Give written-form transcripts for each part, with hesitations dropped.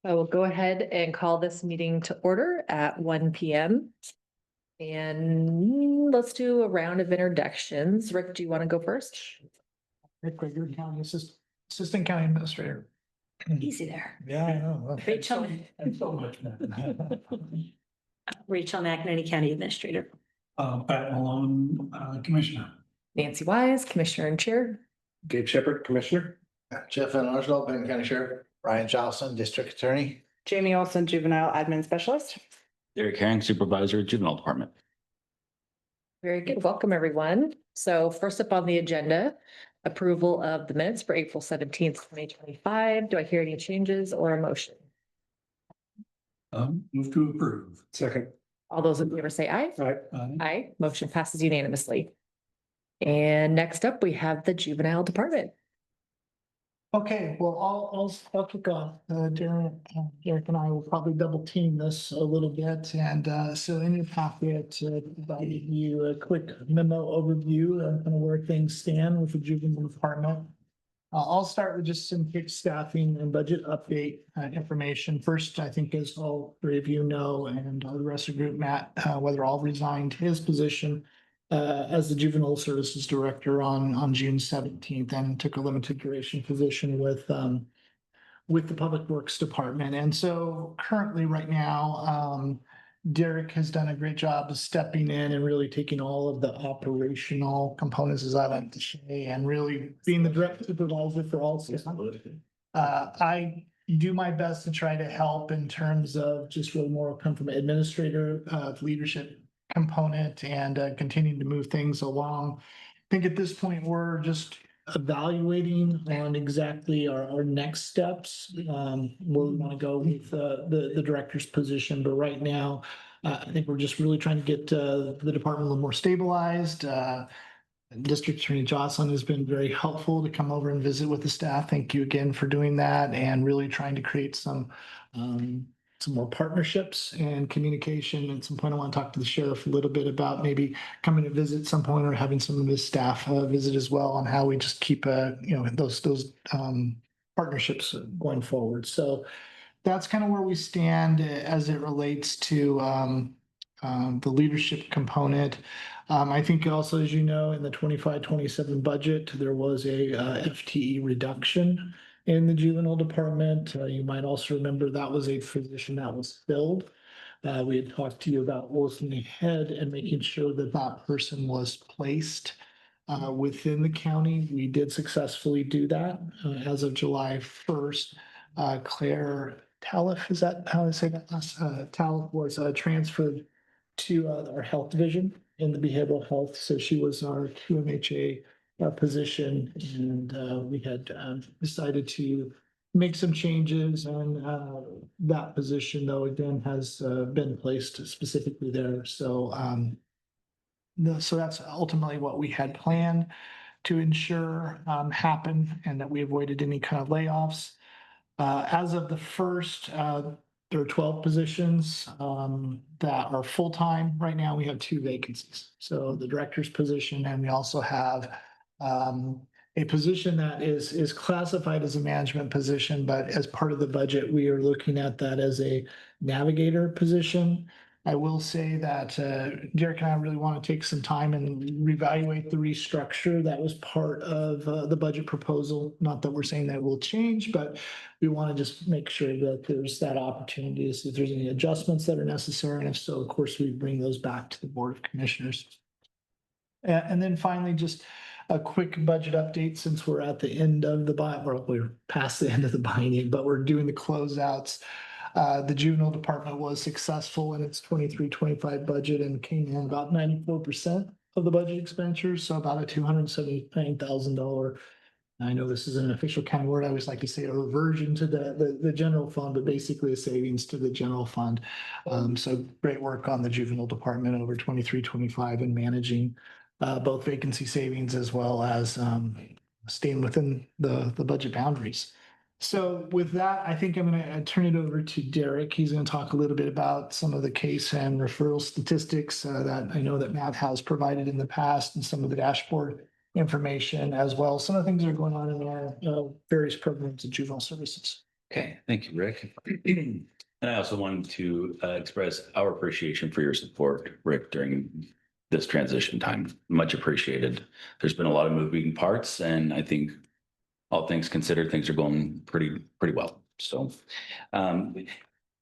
I will go ahead and call this meeting to order at 1 p.m. And let's do a round of introductions. Rick, do you want to go first? Rick Gregory, County Assistant County Administrator. Easy there. Yeah, I know. Rachel. And so much more. Rachel McEnany, County Administrator. Pat Malone, Commissioner. Nancy Wise, Commissioner and Chair. Gabe Shepherd, Commissioner. Jeff Van Arsdale, Benton County Sheriff. Ryan Johnson, District Attorney. Jamie Olson, Juvenile Admin Specialist. Derek Herring, Supervisor, Juvenile Department. Very good. Welcome, everyone. So first up on the agenda, approval of the minutes for April 17th, 2025. Do I hear any changes or a motion? Move to approve. Second. All those in favor say aye. All right. Aye. Motion passes unanimously. And next up, we have the Juvenile Department. Okay, well, I'll kick off. Derek and I will probably double team this a little bit. And so in your packet, provided you a quick memo overview of kind of where things stand with the Juvenile Department. I'll start with just some quick staffing and budget update information. First, I think as all three of you know, and the rest of the group, Matt Weatherall resigned his position as the Juvenile Services Director on June 17th and took a limited duration position with the Public Works Department. And so currently right now, Derek has done a great job of stepping in and really taking all of the operational components, as I like to say, and really being the direct supervisor for all systems. I do my best to try to help in terms of just really more come from administrator leadership component and continuing to move things along. I think at this point, we're just evaluating on exactly our next steps. Where we want to go with the director's position. But right now, I think we're just really trying to get the department a little more stabilized. District Attorney Jocelyn has been very helpful to come over and visit with the staff. Thank you again for doing that and really trying to create some more partnerships and communication. At some point, I want to talk to the sheriff a little bit about maybe coming to visit at some point or having some of his staff visit as well on how we just keep those partnerships going forward. So that's kind of where we stand as it relates to the leadership component. I think also, as you know, in the 25-27 budget, there was a FTE reduction in the Juvenile Department. You might also remember that was a position that was filled. We had talked to you about working ahead and making sure that that person was placed within the county. We did successfully do that as of July 1st. Claire Talif, is that how I say that last? Talif was transferred to our health division in the behavioral health. So she was our QMHA position, and we had decided to make some changes, and that position, though, again, has been placed specifically there. So, so that's ultimately what we had planned to ensure happen, and that we avoided any kind of layoffs. As of the first, there are 12 positions that are full-time. Right now, we have 2 vacancies. So the director's position, and we also have a position that is classified as a management position, but as part of the budget, we are looking at that as a navigator position. I will say that Derek and I really want to take some time and reevaluate the restructure that was part of the budget proposal. Not that we're saying that will change, but we want to just make sure that there's that opportunity to see if there's any adjustments that are necessary. And if so, of course, we bring those back to the Board of Commissioners. And then finally, just a quick budget update since we're at the end of the well, we're past the end of the binding, but we're doing the closeouts. The Juvenile Department was successful in its 23-25 budget and came in about 94% of the budget expenditures, so about a $279,000. I know this is an official county word. I always like to say a reversion to the general fund, but basically a savings to the general fund. So great work on the Juvenile Department over 23-25 and managing both vacancy savings as well as staying within the budget boundaries. So with that, I think I'm going to turn it over to Derek. He's going to talk a little bit about some of the case and referral statistics that I know that Matt has provided in the past and some of the dashboard information as well. Some of the things that are going on in our various programs of juvenile services. Okay, thank you, Rick. And I also wanted to express our appreciation for your support, Rick, during this transition time. Much appreciated. There's been a lot of moving parts, and I think all things considered, things are going pretty well. So, um,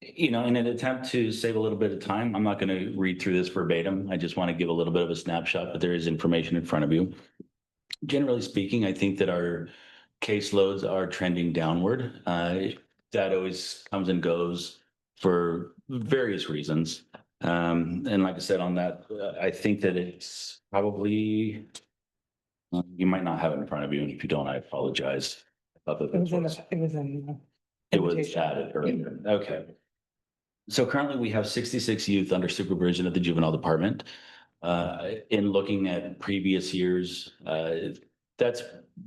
in an attempt to save a little bit of time, I'm not going to read through this verbatim. I just want to give a little bit of a snapshot, but there is information in front of you. Generally speaking, I think that our caseloads are trending downward. That always comes and goes for various reasons. And like I said on that, I think that it's probably, you might not have it in front of you, and if you don't, I apologize. I thought that It was in this the, it was in. the It was invitation. added earlier. Okay. So currently we have 66 youth under supervision at the juvenile department. In looking at previous years, that's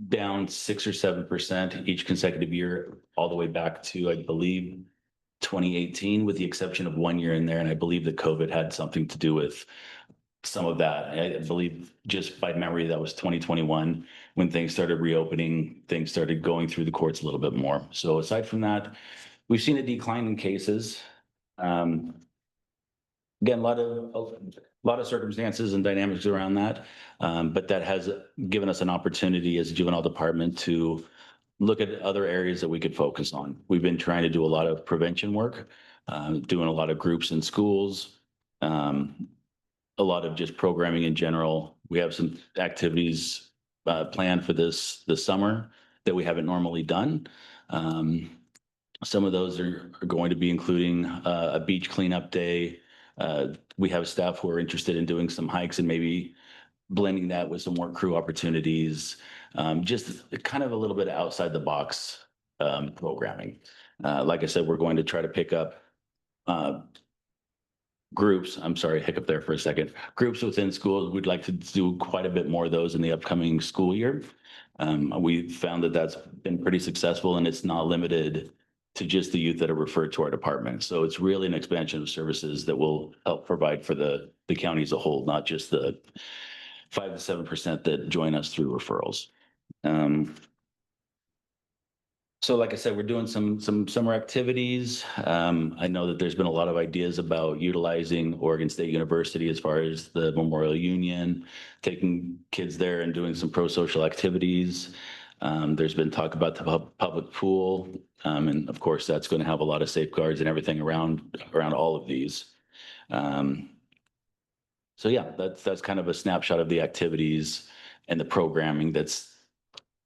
down 6 or 7% each consecutive year, all the way back to, I believe, 2018, with the exception of 1 year in there. And I believe that COVID had something to do with some of that. I believe, just by memory, that was 2021 when things started reopening, things started going through the courts a little bit more. So aside from that, we've seen a decline in cases. Again, a lot of circumstances and dynamics around that, but that has given us an opportunity as a juvenile department to look at other areas that we could focus on. We've been trying to do a lot of prevention work, doing a lot of groups in schools, a lot of just programming in general. We have some activities planned for this summer that we haven't normally done. Some of those are going to be including a beach cleanup day. We have staff who are interested in doing some hikes and maybe blending that with some work crew opportunities. Just kind of a little bit outside the box programming. Like I said, we're going to try to pick up groups. I'm sorry, hiccup there for a second. Groups within schools. We'd like to do quite a bit more of those in the upcoming school year. We found that that's been pretty successful, and it's not limited to just the youth that are referred to our department. So it's really an expansion of services that will help provide for the county as a whole, not just the 5 to 7% that join us through referrals. So like I said, we're doing some summer activities. I know that there's been a lot of ideas about utilizing Oregon State University as far as the Memorial Union, taking kids there and doing some pro-social activities. There's been talk about the public pool. And of course, that's going to have a lot of safeguards and everything around all of these. So yeah, that's kind of a snapshot of the activities and the programming that's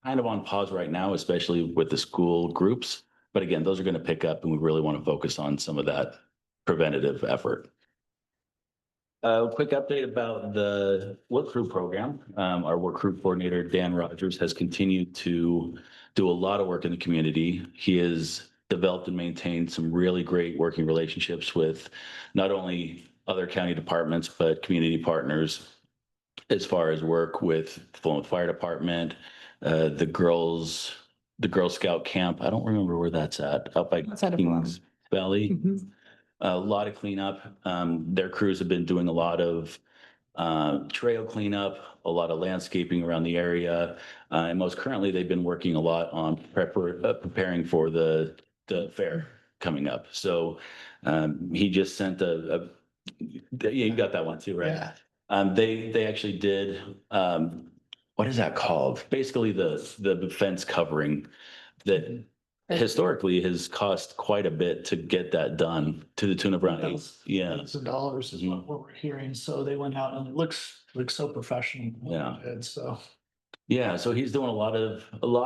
kind of on pause right now, especially with the school groups. But again, those are going to pick up, and we really want to focus on some of that preventative effort. A quick update about the work crew program. Our work crew coordinator, Dan Rogers, has continued to do a lot of work in the community. He has developed and maintained some really great working relationships with not only other county departments, but community partners, as far as work with the Flint Fire Department, the Girl Scout camp. I don't remember where that's at, up by Outside of Kings Valley. Mhm. A lot of cleanup. Their crews have been doing a lot of trail cleanup, a lot of landscaping around the area. And most currently, they've been working a lot on preparing for the fair coming up. So he just sent yeah, you got that one too, right? Yeah. They actually did, what is that called? Basically the fence covering that historically has cost quite a bit to get that done, to the tune of around eight. Yeah. Millions of dollars is what we're hearing. So they went out and it looks so professional. Yeah. And so. Yeah, so he's doing a lot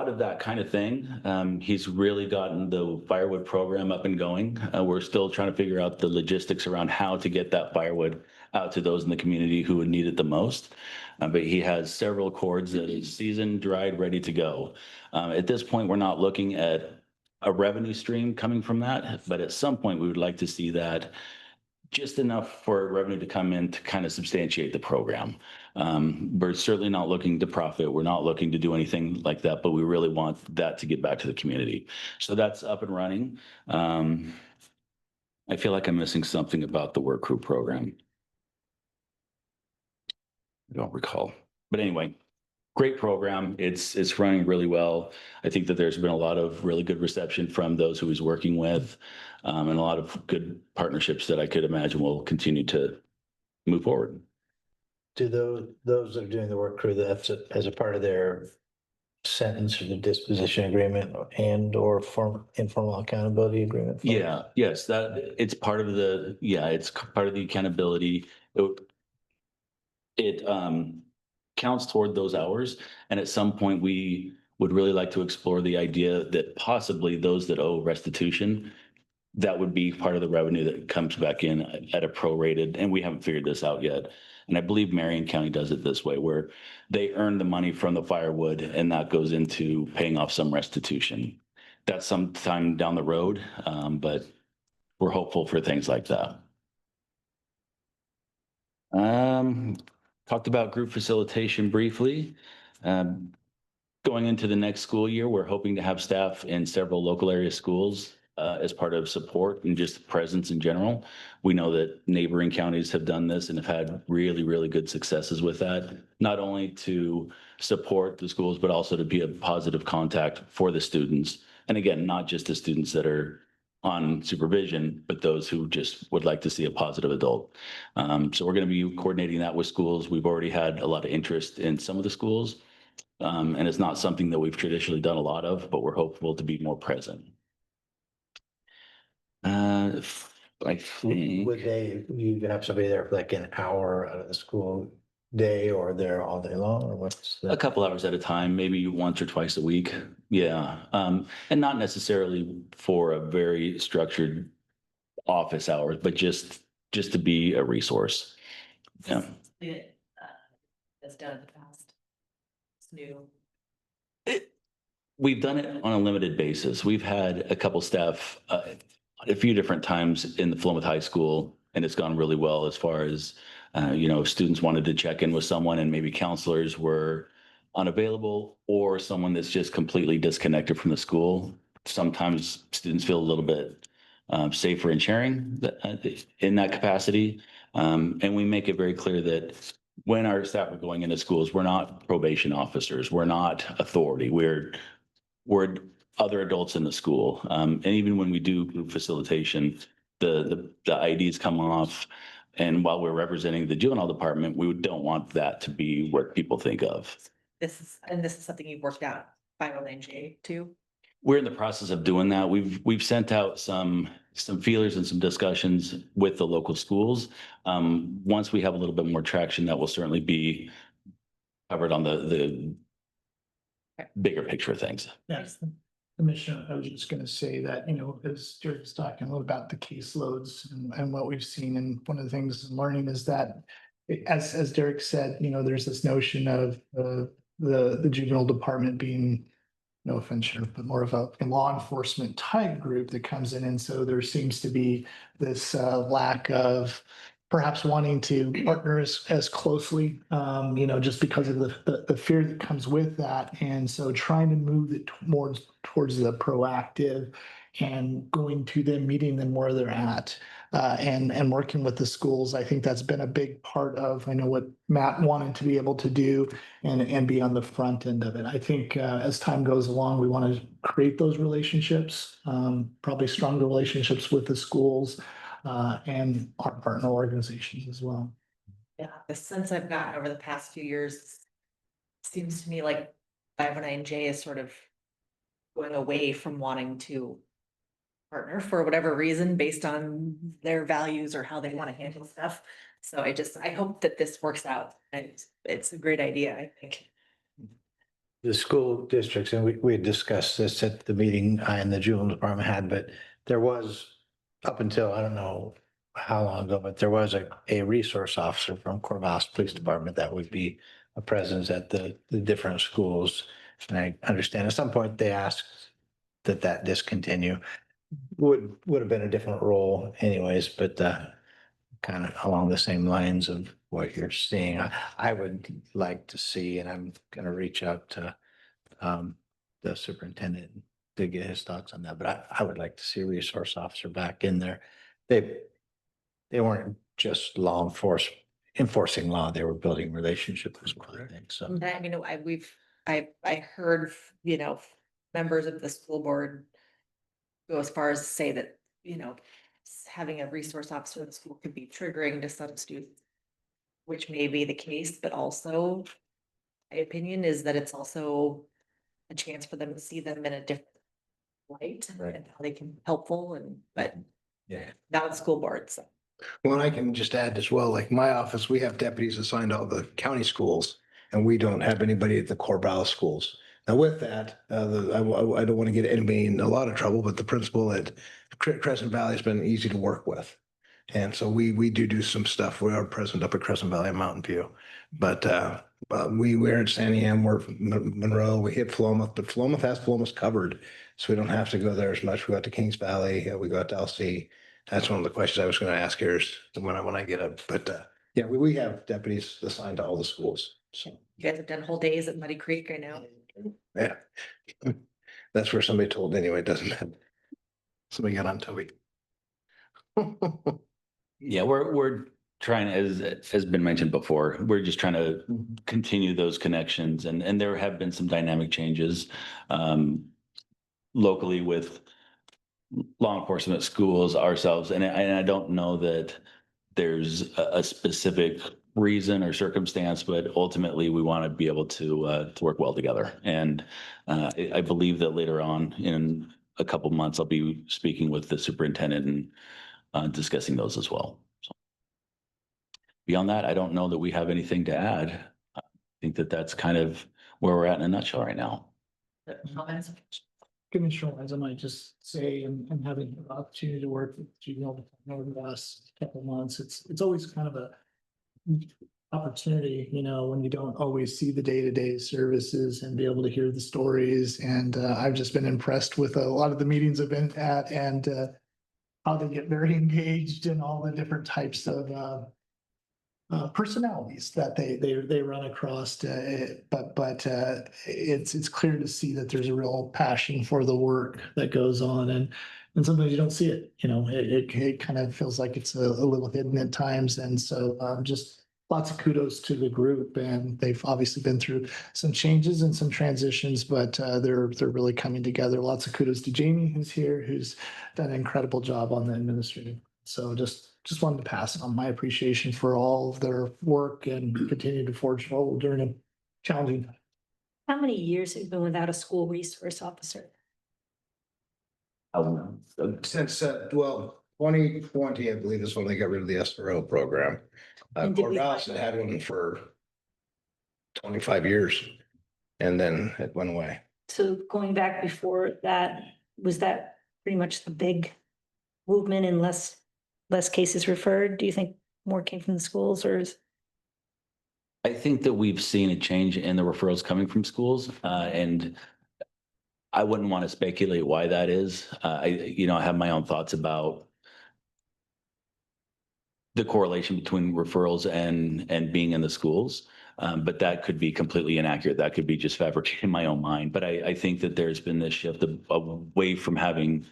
of that kind of thing. He's really gotten the firewood program up and going. We're still trying to figure out the logistics around how to get that firewood out to those in the community who would need it the most. But he has several cords that is seasoned, dried, ready to go. At this point, we're not looking at a revenue stream coming from that, but at some point we would like to see that just enough for revenue to come in to kind of substantiate the program. We're certainly not looking to profit. We're not looking to do anything like that, but we really want that to get back to the community. So that's up and running. I feel like I'm missing something about the work crew program. I don't recall. But anyway, great program. It's running really well. I think that there's been a lot of really good reception from those who he's working with, and a lot of good partnerships that I could imagine will continue to move forward. Do those that are doing the work crew, that's as a part of their sentence or the disposition agreement and or informal accountability agreement? Yeah, yes, that it's part of the, it's part of the accountability. It counts toward those hours. And at some point, we would really like to explore the idea that possibly those that owe restitution, that would be part of the revenue that comes back in at a prorated, and we haven't figured this out yet. And I believe Marion County does it this way, where they earn the money from the firewood and that goes into paying off some restitution. That's sometime down the road, but we're hopeful for things like that. Talked about group facilitation briefly. Going into the next school year, we're hoping to have staff in several local area schools as part of support and just presence in general. We know that neighboring counties have done this and have had really, really good successes with that, not only to support the schools, but also to be a positive contact for the students. And again, not just the students that are on supervision, but those who just would like to see a positive adult. So we're going to be coordinating that with schools. We've already had a lot of interest in some of the schools. And it's not something that we've traditionally done a lot of, but we're hopeful to be more present. I think Would you have somebody there for like an hour out of the school day or there all day long, or what's a the? couple hours at a time, maybe once or twice a week. Yeah. And not necessarily for a very structured office hours, but just to be a resource. Yeah. That's done in the past. It's new. We've done it on a limited basis. We've had a couple staff a few different times in the Philomath High School, and it's gone really well as far as, if students wanted to check in with someone and maybe counselors were unavailable or someone that's just completely disconnected from the school. Sometimes students feel a little bit safer in sharing in that capacity. And we make it very clear that when our staff are going into schools, we're not probation officers. We're not authority. We're other adults in the school. And even when we do group facilitation, the IDs come off. And while we're representing the juvenile department, we don't want that to be what people think of. This is something you've worked out by LNJ too. We're in the process of doing that. We've sent out some feelers and some discussions with the local schools. Once we have a little bit more traction, that will certainly be covered on the bigger picture of things. Yes, Commissioner, I was just gonna say that, as Derek's talking a little about the caseloads and what we've seen, and one of the things learning is that as Derek said, there's this notion of the juvenile department being, no offense, Sheriff, but more of a law enforcement type group that comes in. And so there seems to be this lack of perhaps wanting to partner as closely, just because of the fear that comes with that. And so trying to move it more towards the proactive and going to them, meeting them where they're at, and working with the schools. I think that's been a big part of, I know what Matt wanted to be able to do and be on the front end of it. I think as time goes along, we want to create those relationships, probably stronger relationships with the schools and our partner organizations as well. Yeah, the sense I've gotten over the past few years seems to me like 509J is sort of going away from wanting to partner for whatever reason based on their values or how they want to handle stuff. So I hope that this works out. And it's a great idea, I think. The school districts, and we had discussed this at the meeting I and the juvenile department had, but there was up until, I don't know how long ago, but there was a resource officer from Corvallis Police Department that would be a presence at the different schools. And I understand at some point they asked that discontinue. Would have been a different role anyways, but kind of along the same lines of what you're seeing. I would like to see, and I'm going to reach out to the superintendent to get his thoughts on that, but I would like to see a resource officer back in there. They weren't just law enforcement, enforcing law. They were building relationships as well, I think, so. I mean, I heard, members of the school board go as far as to say that, having a resource officer in the school could be triggering to some students, which may be the case, but also my opinion is that it's also a chance for them to see them in a different light Right. and how they can be helpful but Yeah. not the school board, so. Well, and I can just add as well, like my office, we have deputies assigned to all the county schools and we don't have anybody at the Corvallis schools. Now with that, I don't want to get anybody in a lot of trouble, but the principal at Crescent Valley has been easy to work with. And so we do some stuff. We are present up at Crescent Valley and Mountain View. But we're at Santiam, we're Monroe, we hit Philomath, but Philomath has Philomath covered. So we don't have to go there as much. We go out to Kings Valley, we go out to LC. That's one of the questions I was going to ask here is when I get up. But yeah, we have deputies assigned to all the schools. So You guys have done whole days at Muddy Creek, I know. yeah, that's where somebody told anyway, doesn't it? Somebody got on Toby. Yeah, we're trying, as has been mentioned before, we're just trying to continue those connections and there have been some dynamic changes locally with law enforcement, schools, ourselves, and I don't know that there's a specific reason or circumstance, but ultimately we want to be able to work well together. And I believe that later on in a couple months, I'll be speaking with the superintendent and discussing those as well. So beyond that, I don't know that we have anything to add. I think that that's kind of where we're at in a nutshell right now. Comments? Commissioner Wise, I might just say, and having the opportunity to work with Juvenile over the last couple of months, it's always kind of a opportunity, when you don't always see the day-to-day services and be able to hear the stories. And I've just been impressed with a lot of the meetings I've been at and how they get very engaged in all the different types of personalities that they run across. But it's clear to see that there's a real passion for the work that goes on, and sometimes you don't see it. It kind of feels like it's a little hidden at times, and so just lots of kudos to the group, and they've obviously been through some changes and some transitions, but they're really coming together. Lots of kudos to Jamie, who's here, who's done an incredible job on the administrative. So just wanted to pass on my appreciation for all of their work and continue to forge forward during a challenging time. How many years have you been without a school resource officer? Since, 2020, I believe is when they got rid of the SRO program. And did we Corvallis find- had one for 25 years and then it went away. So going back before that, was that pretty much the big movement and less cases referred? Do you think more came from the schools or is? I think that we've seen a change in the referrals coming from schools, and I wouldn't want to speculate why that is. I have my own thoughts about the correlation between referrals and being in the schools. But that could be completely inaccurate. That could be just fabricating my own mind. But I think that there's been this shift away from having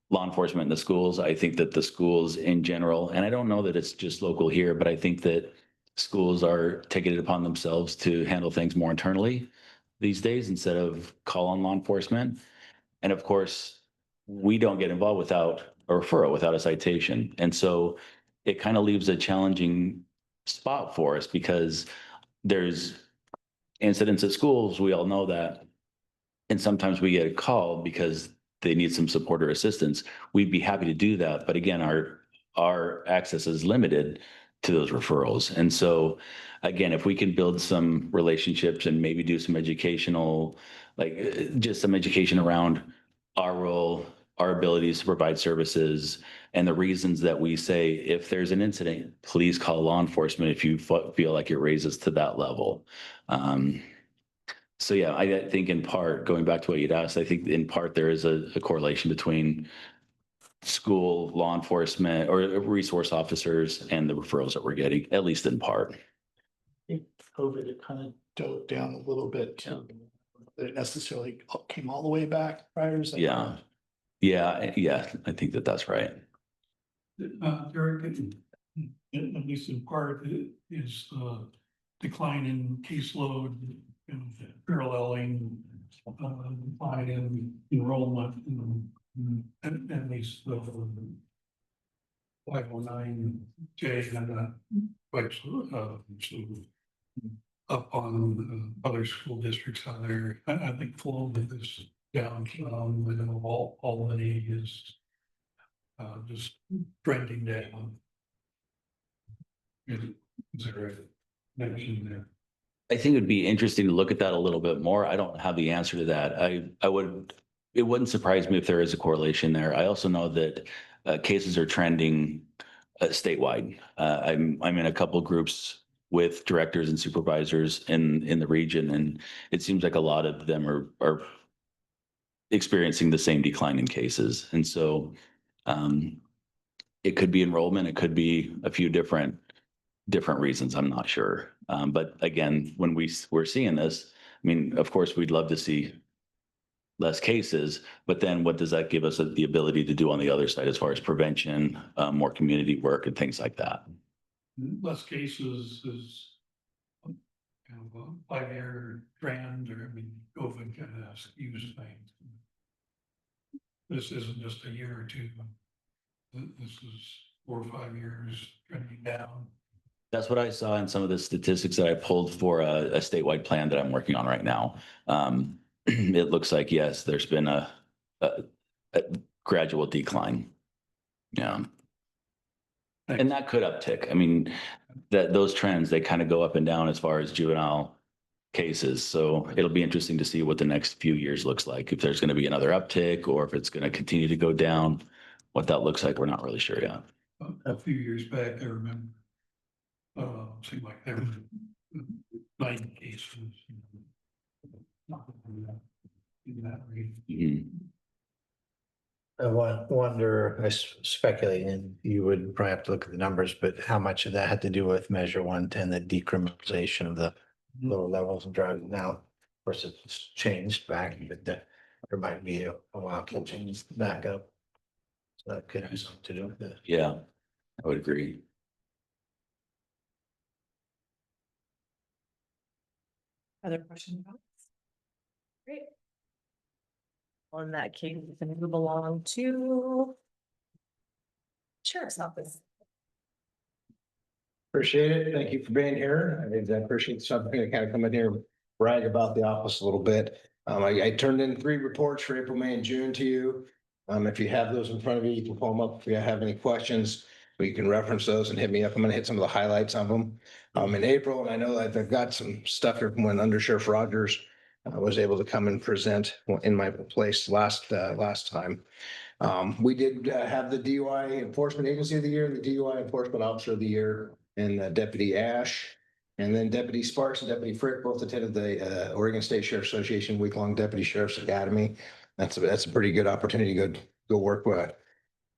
law enforcement in the schools. I think that the schools in general, and I don't know that it's just local here, but I think that schools are taking it upon themselves to handle things more internally these days instead of call on law enforcement. And of course, we don't get involved without a referral, without a citation. And so it kind of leaves a challenging spot for us because there's incidents at schools, we all know that. And sometimes we get a call because they need some support or assistance. We'd be happy to do that. But again, our access is limited to those referrals. And so again, if we can build some relationships and maybe do some educational, just some education around our role, our abilities to provide services, and the reasons that we say, if there's an incident, please call law enforcement if you feel like it raises to that level. So yeah, I think in part, going back to what you'd asked, I think in part there is a correlation between school, law enforcement, or resource officers and the referrals that we're getting, at least in part. I think COVID, it kind of dove down a little bit too. It necessarily came all the way back prior. Is that Yeah. correct? Yeah, I think that that's right. Eric, at least in part, is decline in caseload, paralleling decline in enrollment, at least the 509J and quite up on other school districts out there. I think Florida is down. I know Albany is just trending down. Is there a mention there? I think it'd be interesting to look at that a little bit more. I don't have the answer to that. It wouldn't surprise me if there is a correlation there. I also know that cases are trending statewide. I'm in a couple groups with directors and supervisors in the region, and it seems like a lot of them are experiencing the same decline in cases. And so it could be enrollment, it could be a few different reasons. I'm not sure. But again, when we're seeing this, I mean, of course, we'd love to see less cases, but then what does that give us the ability to do on the other side as far as prevention, more community work and things like that? Less cases is kind of a 5-year trend, or I mean, COVID kind of skews things. This isn't just a year or two. This is 4 or 5 years trending down. That's what I saw in some of the statistics that I pulled for a statewide plan that I'm working on right now. It looks like, yes, there's been a gradual decline. Yeah. And that could uptick. I mean, those trends, they kind of go up and down as far as juvenile cases. So it'll be interesting to see what the next few years looks like. If there's going to be another uptick or if it's going to continue to go down, what that looks like, we're not really sure yet. A few years back, I remember, seemed like there were 9 cases. In that range. Mhm. I wonder, speculating, and you would probably have to look at the numbers, but how much of that had to do with Measure 110, the decriminalization of the lower levels of drugs? Now, of course, it's changed back, but there might be a while to change back up. So that could have something to do with it. Yeah, I would agree. Other questions? Great. Well, in that case, we can move along to Sheriff's Office. Appreciate it. Thank you for being here. I appreciate something to kind of come in here, and brag about the office a little bit. I turned in 3 reports for April, May, and June to you. If you have those in front of you, you can pull them up. If you have any questions, you can reference those and hit me up. I'm gonna hit some of the highlights of them. In April, and I know that I've got some stuff here from when Under Sheriff Rogers was able to come and present in my place last time. We did have the DUI Enforcement Agency of the Year, the DUI Enforcement Officer of the Year, and Deputy Ash. And then Deputy Sparks and Deputy Frick both attended the Oregon State Sheriff Association week-long Deputy Sheriff's Academy. That's a pretty good opportunity to go work with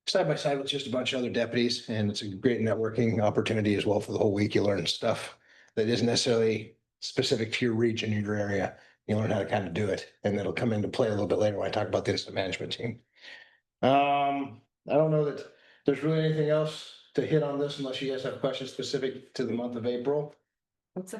side by side with just a bunch of other deputies. And it's a great networking opportunity as well for the whole week. You learn stuff that isn't necessarily specific to your region, your area. You learn how to kind of do it, and it'll come into play a little bit later when I talk about the incident management team. I don't know that there's really anything else to hit on this unless you guys have questions specific to the month of April. What's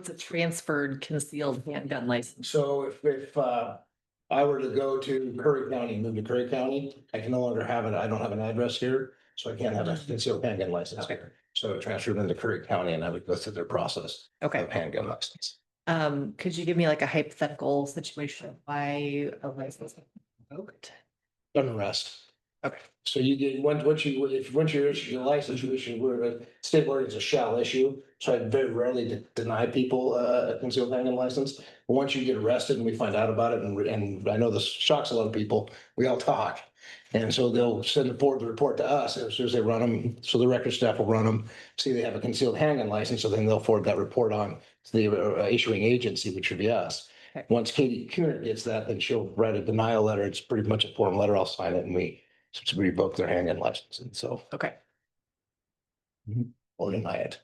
a transferred concealed handgun license? So if I were to go to Curry County, move to Curry County, I can no longer have it. I don't have an address here, so I can't have a concealed handgun license here. So it transferred into Curry County and I would go through their process Okay. of handgun license. Could you give me like a hypothetical situation why a license was revoked? An arrest. Okay. So you get, once you issue your license, you issue, state board is a shall issue. So I very rarely deny people a concealed handgun license. But once you get arrested and we find out about it, and I know this shocks a lot of people, we all talk. And so they'll send forward the report to us as soon as they run them. So the record staff will run them, see they have a concealed handgun license. So then they'll forward that report on to the issuing agency, which would be us. Okay. Once Katie Kuhner gets that, then she'll write a denial letter. It's pretty much a form letter. I'll sign it and we revoke their handgun license. And so, Okay. or deny it.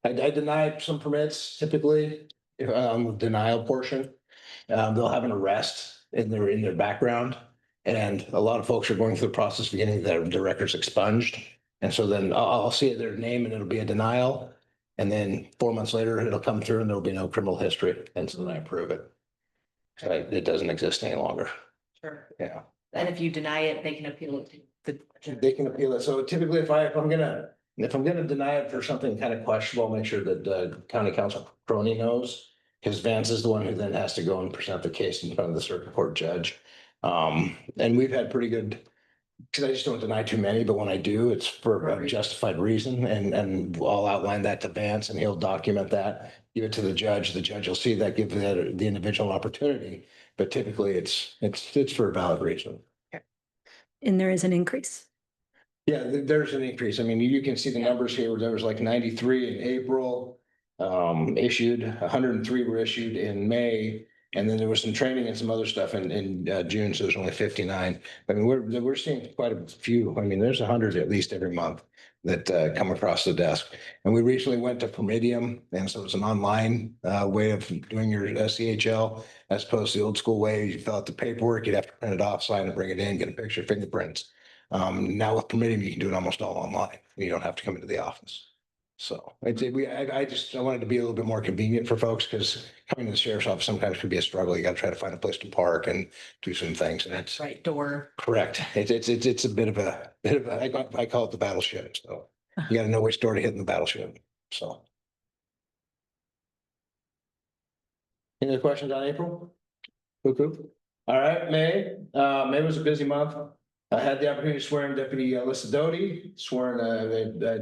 I deny some permits typically, if the denial portion. They'll have an arrest in their background. And a lot of folks are going through the process of getting their records expunged. And so then I'll see their name and it'll be a denial. And then 4 months later, it'll come through and there'll be no criminal history. And so then I approve it. So it doesn't exist any longer. Sure. Yeah. And if you deny it, they can appeal it to the. They can appeal it. So typically if I'm gonna deny it for something kind of questionable, I'll make sure that county council Crony knows. Because Vance is the one who then has to go and present the case in front of the circuit court judge. And we've had pretty good, because I just don't deny too many, but when I do, it's for a justified reason. And I'll outline that to Vance and he'll document that, give it to the judge. The judge will see that, give the individual an opportunity. But typically it's for a valid reason. And there is an increase. Yeah, there's an increase. I mean, you can see the numbers here. There was like 93 in April, issued, 103 were issued in May. And then there was some training and some other stuff in June, so there's only 59. I mean, we're seeing quite a few. I mean, there's 100 at least every month that come across the desk. And we recently went to Promidium, and so it's an online way of doing your CHL as opposed to the old school way. You fill out the paperwork, you'd have to print it off, sign it, bring it in, get a picture, fingerprints. Now with Promidium, you can do it almost all online. You don't have to come into the office. So I wanted to be a little bit more convenient for folks because coming to the sheriff's office sometimes can be a struggle. You got to try to find a place to park and do some things, and it's Right door. correct. It's a bit of a I call it the battleship. So you got to know which door to hit in the battleship. So any other questions on April? Cuckoo. All right, May. May was a busy month. I had the opportunity to swear in Deputy Alyssa Doty, sworn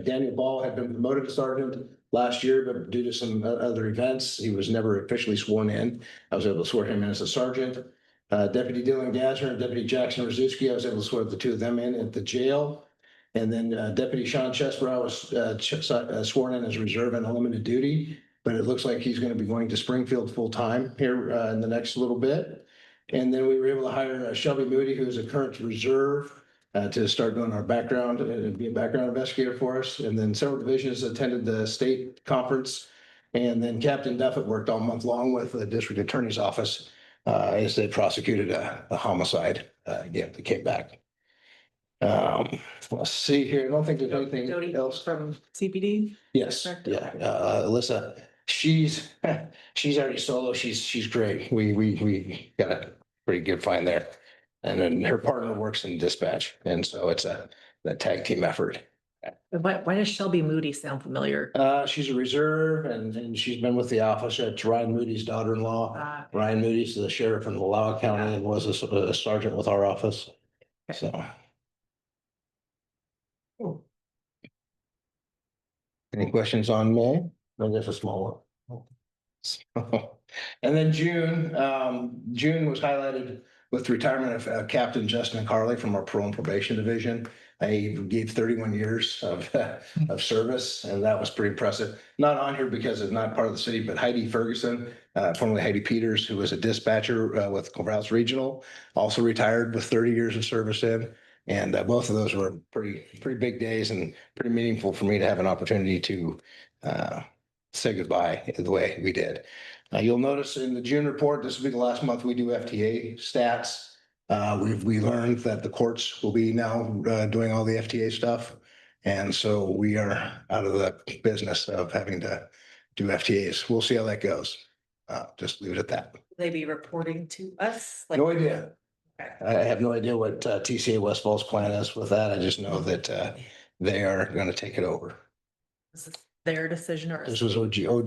Daniel Ball had been promoted to sergeant last year, but due to some other events, he was never officially sworn in. I was able to swear him in as a sergeant. Deputy Dylan Gassner and Deputy Jackson Rzuski, I was able to swear the two of them in at the jail. And then Deputy Sean Chesbrough was sworn in as reserve and limited duty, but it looks like he's going to be going to Springfield full time here in the next little bit. And then we were able to hire Shelby Moody, who is a current reserve, to start doing our background and be a background investigator for us. And then several divisions attended the state conference. And then Captain Dept worked all month long with the district attorney's office as they prosecuted a homicide. Again, they came back. Let's see here. I don't think there's anything Doty else. from CPD. Yes, Correct. yeah, Alyssa, she's already solo. She's great. We got a pretty good find there. And then her partner works in dispatch. And so it's a tag team effort. Why does Shelby Moody sound familiar? She's a reserve and she's been with the office. It's Ryan Moody's daughter-in-law. Ryan Moody's the sheriff in Wallowa County and was a sergeant with our office. So. Any questions on May? No, there's a small one. And then June was highlighted with the retirement of Captain Justin Carley from our parole and probation division. I gave 31 years of service, and that was pretty impressive. Not on here because it's not part of the city, but Heidi Ferguson, formerly Heidi Peters, who was a dispatcher with Corvallis Regional, also retired with 30 years of service in. And both of those were pretty big days and pretty meaningful for me to have an opportunity to say goodbye the way we did. You'll notice in the June report, this will be the last month we do FTA stats. We learned that the courts will be now doing all the FTA stuff. And so we are out of the business of having to do FTAs. We'll see how that goes. Just leave it at that. Will they be reporting to us? No idea. I have no idea what TCA Westfall's plan is with that. I just know that they are going to take it over. Is this their decision or? This was OJD.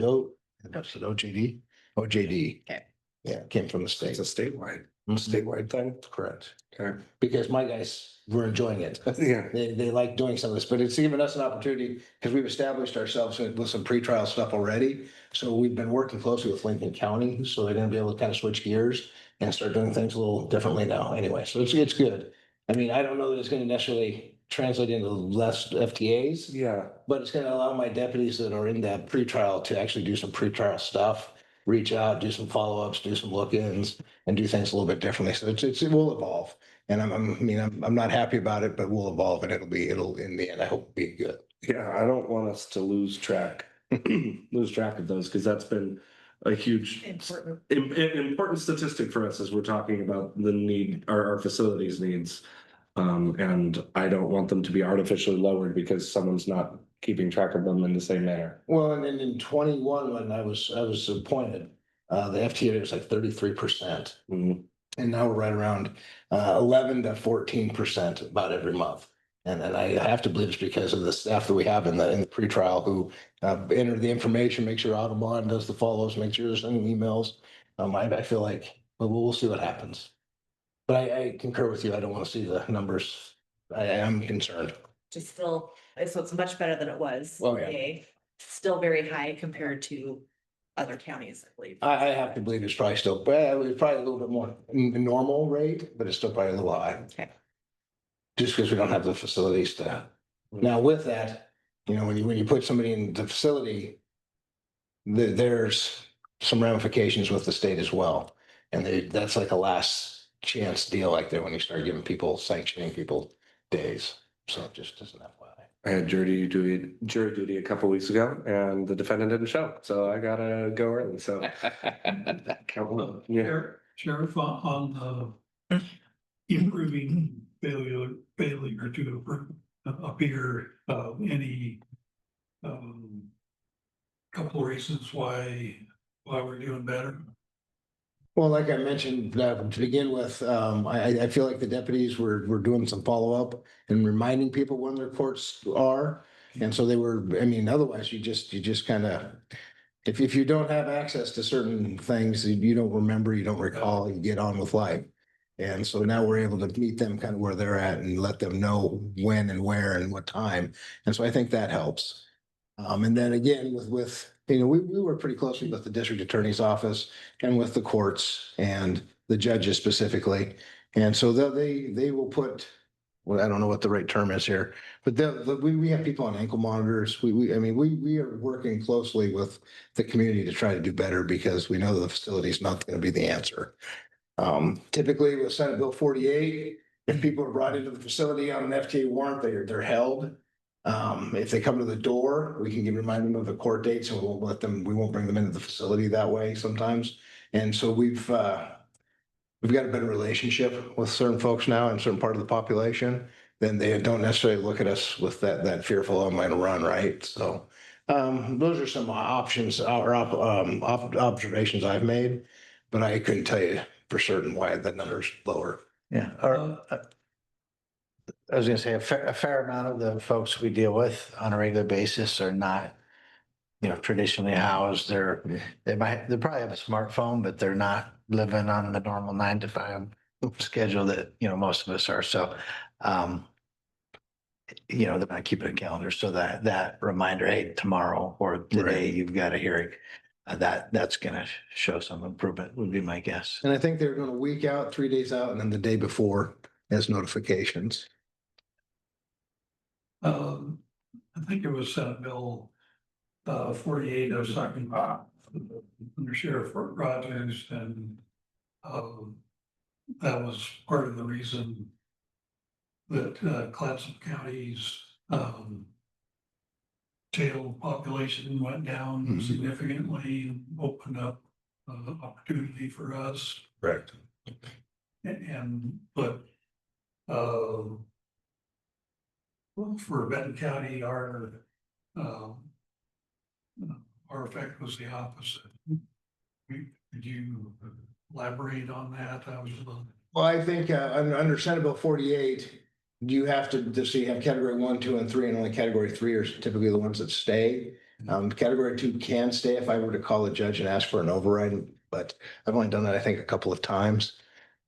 OJD. Okay. Yeah, it came from the state. It's a statewide thing? Correct. Okay. Because my guys were enjoying it. Yeah. They like doing some of this, but it's given us an opportunity because we've established ourselves with some pretrial stuff already. So we've been working closely with Lincoln County, so they're going to be able to kind of switch gears and start doing things a little differently now anyway. So it's good. I mean, I don't know that it's going to necessarily translate into less FTAs. Yeah. But it's going to allow my deputies that are in that pretrial to actually do some pretrial stuff, reach out, do some follow-ups, do some look-ins, and do things a little bit differently. So it will evolve. And I'm not happy about it, but we'll evolve and it'll in the end, I hope be good. Yeah, I don't want us to lose track of those because that's been a huge Important. important statistic for us as we're talking about the need, our facilities needs. And I don't want them to be artificially lowered because someone's not keeping track of them in the same manner. Well, and then in 21, when I was appointed, the FTA was like 33%. Mhm. And now we're right around 11 to 14% about every month. And then I have to believe it's because of the staff that we have in the pretrial who enter the information, make sure Audubon does the follows, make sure they're sending emails. I feel like, well, we'll see what happens. But I concur with you. I don't want to see the numbers. I am concerned. Just still, so it's much better than it was. Oh, yeah. Okay. Still very high compared to other counties, I believe. I have to believe it's probably still, it's probably a little bit more normal rate, but it's still probably a little high. Okay. Just because we don't have the facilities to. Now with that, you know, when you put somebody in the facility, there's some ramifications with the state as well. And that's like a last chance deal like that when you start giving people, sanctioning people days. So it just doesn't have why. I had jury duty a couple weeks ago and the defendant didn't show, so I gotta go early, so. Yeah. Sheriff, on the improving failure to appear, any couple of reasons why we're doing better? Well, like I mentioned, to begin with, I feel like the deputies were doing some follow-up and reminding people when their courts are. And so they were, I mean, otherwise you just kind of, if you don't have access to certain things, you don't remember, you don't recall, you get on with life. And so now we're able to meet them kind of where they're at and let them know when and where and what time. And so I think that helps. And then again, you know, we work pretty closely with the district attorney's office and with the courts and the judges specifically. And so they will put, well, I don't know what the right term is here, but we have people on ankle monitors. I mean, we are working closely with the community to try to do better because we know the facility is not going to be the answer. Typically with Senate Bill 48, if people are brought into the facility on an FTA warrant, they're held. If they come to the door, we can remind them of the court dates and we won't bring them into the facility that way sometimes. And so we've got a better relationship with certain folks now in certain part of the population. Then they don't necessarily look at us with that fearful, I'm going to run, right? So those are some options or observations I've made, but I couldn't tell you for certain why the number's lower. Yeah, or I was gonna say a fair amount of the folks we deal with on a regular basis are not, you know, traditionally housed. They probably have a smartphone, but they're not living on the normal 9 to 5 schedule that, you know, most of us are. So, you know, they're not keeping a calendar. So that reminder, hey, tomorrow or today, you've got a hearing. That's gonna show some improvement would be my guess. And I think they're going a week out, 3 days out, and then the day before as notifications. I think it was Senate Bill 48, I was talking about under Sheriff Rogers, and that was part of the reason that Clatsop County's jail population went down significantly, opened up opportunity for us. Correct. But well, for Benton County, our effect was the opposite. Could you elaborate on that? Well, I think under Senate Bill 48, you have to see have category 1, 2, and 3, and only category 3 are typically the ones that stay. Category 2 can stay if I were to call the judge and ask for an override, but I've only done that, I think, a couple of times.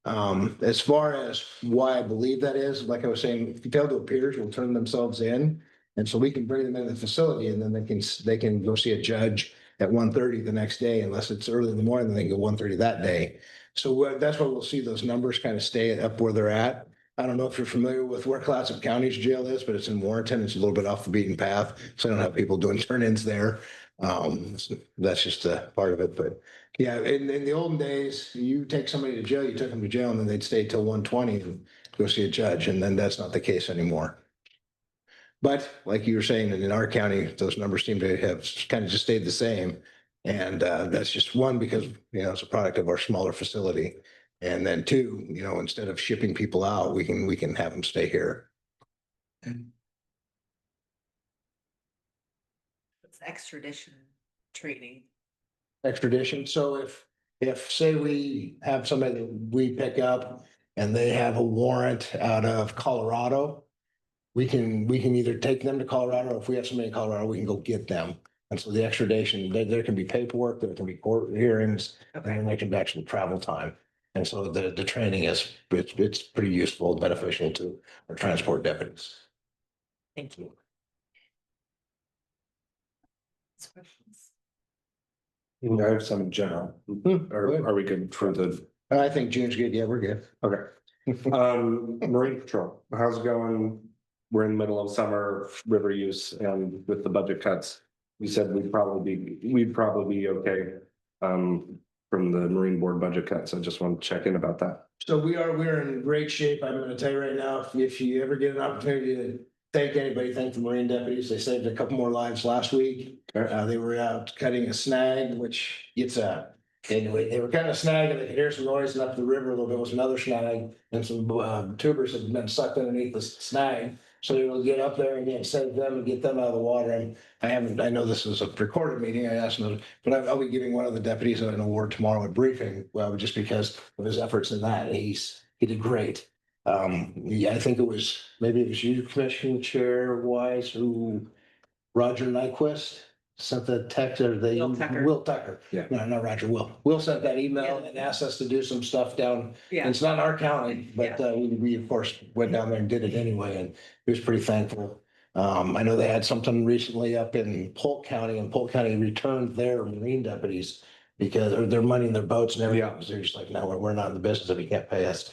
As far as why I believe that is, like I was saying, if you fail to appear, will turn themselves in. And so we can bring them into the facility and then they can go see a judge at 1:30 the next day, unless it's early in the morning, then they can go 1:30 that day. So that's why we'll see those numbers kind of stay up where they're at. I don't know if you're familiar with where Clatsop County's jail is, but it's in Warrenton. It's a little bit off the beaten path. So I don't have people doing turn-ins there. So that's just a part of it, but yeah, in the olden days, you take somebody to jail, you took them to jail and then they'd stay till 1:20 and go see a judge. And then that's not the case anymore. But like you were saying, in our county, those numbers seem to have kind of just stayed the same. And that's just one because, you know, it's a product of our smaller facility. And then two, instead of shipping people out, we can have them stay here. It's extradition training. Extradition. So if say we have somebody that we pick up and they have a warrant out of Colorado, we can either take them to Colorado, or if we have somebody in Colorado, we can go get them. And so the extradition, there can be paperwork, there can be court hearings, and then there can be actual travel time. And so the training it's pretty useful, beneficial to our transport deputies. Thank you. Questions? I have some in general. Are we good for the, I think June's good. Yeah, we're good. okay. Marine Patrol, how's it going? We're in the middle of summer, river use, and with the budget cuts, you said we'd probably be okay. From the Marine Board budget cuts. I just want to check in about that. So we're in great shape. I'm gonna tell you right now, if you ever get an opportunity to thank anybody, thank the Marine deputies. They saved a couple more lives last week. They were out cutting a snag, which anyway, they were cutting a snag and they could hear some noise, and up the river a little bit was another snag, and some tubers had been sucked underneath the snag. So they will get up there and save them and get them out of the water. And I know this is a recorded meeting. I asked them, but I'll be giving one of the deputies an award tomorrow at briefing. Well, just because of his efforts in that, he did great. Yeah, I think it was you, Commissioner Chair Wise, who Roger Nyquist sent the text, or Will Tucker. Yeah. No, not Roger, Will sent that email and asked us to do some stuff down. Yeah. It's not in our county, but we of course went down there and did it anyway, and he was pretty thankful. I know they had something recently up in Polk County, and Polk County returned their Marine deputies because of their money in their boats and everything. Yeah. They're just like, no, we're not in the business if you can't pay us.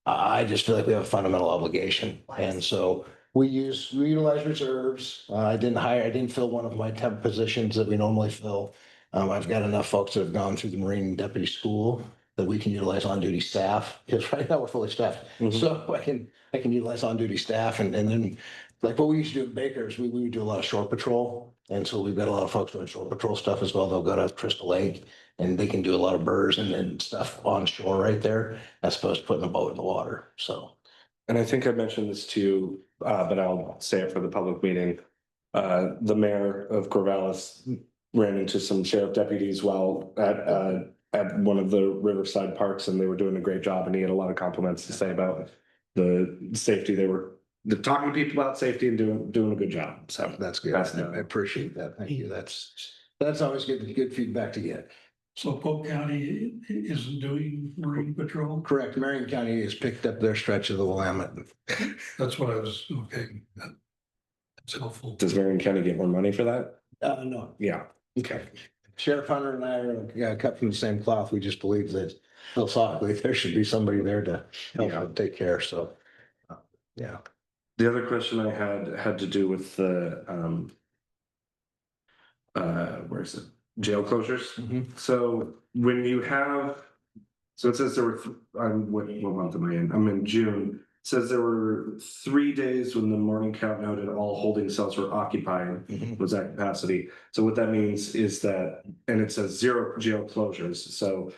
I just feel like we have a fundamental obligation. And so we utilize reserves. I didn't fill one of my temp positions that we normally fill. I've got enough folks that have gone through the Marine Deputy School that we can utilize on-duty staff, because right now we're fully staffed. Mhm. So I can utilize on-duty staff, and then like what we used to do in Baker's, we would do a lot of shore patrol. And so we've got a lot of folks doing shore patrol stuff as well. They'll go to Crystal Lake and they can do a lot of burrs and stuff on shore right there, as opposed to putting a boat in the water. So. And I think I mentioned this to you, but I'll say it for the public meeting. The mayor of Corvallis ran into some sheriff deputies while at one of the Riverside parks, and they were doing a great job, and he had a lot of compliments to say about the safety. They're talking to people about safety and doing a good job. So That's good. I appreciate that. Thank you. That's always good feedback to get. So Polk County isn't doing Marine Patrol? Correct. Marion County has picked up their stretch of the Willamette. That's what I was, okay. That's helpful. Does Marion County get more money for that? No. Yeah. Okay. Sheriff Hunter and I are cut from the same cloth. We just believe that philosophically there should be somebody there to help and take care. So, yeah. The other question I had to do with the where is it? Jail closures. Mhm. So when you have, so it says there were, what month am I in? I'm in June. It says there were 3 days when the morning count noted all holding cells were occupied, Mhm. was that capacity. So what that means is that, and it says 0 jail closures. So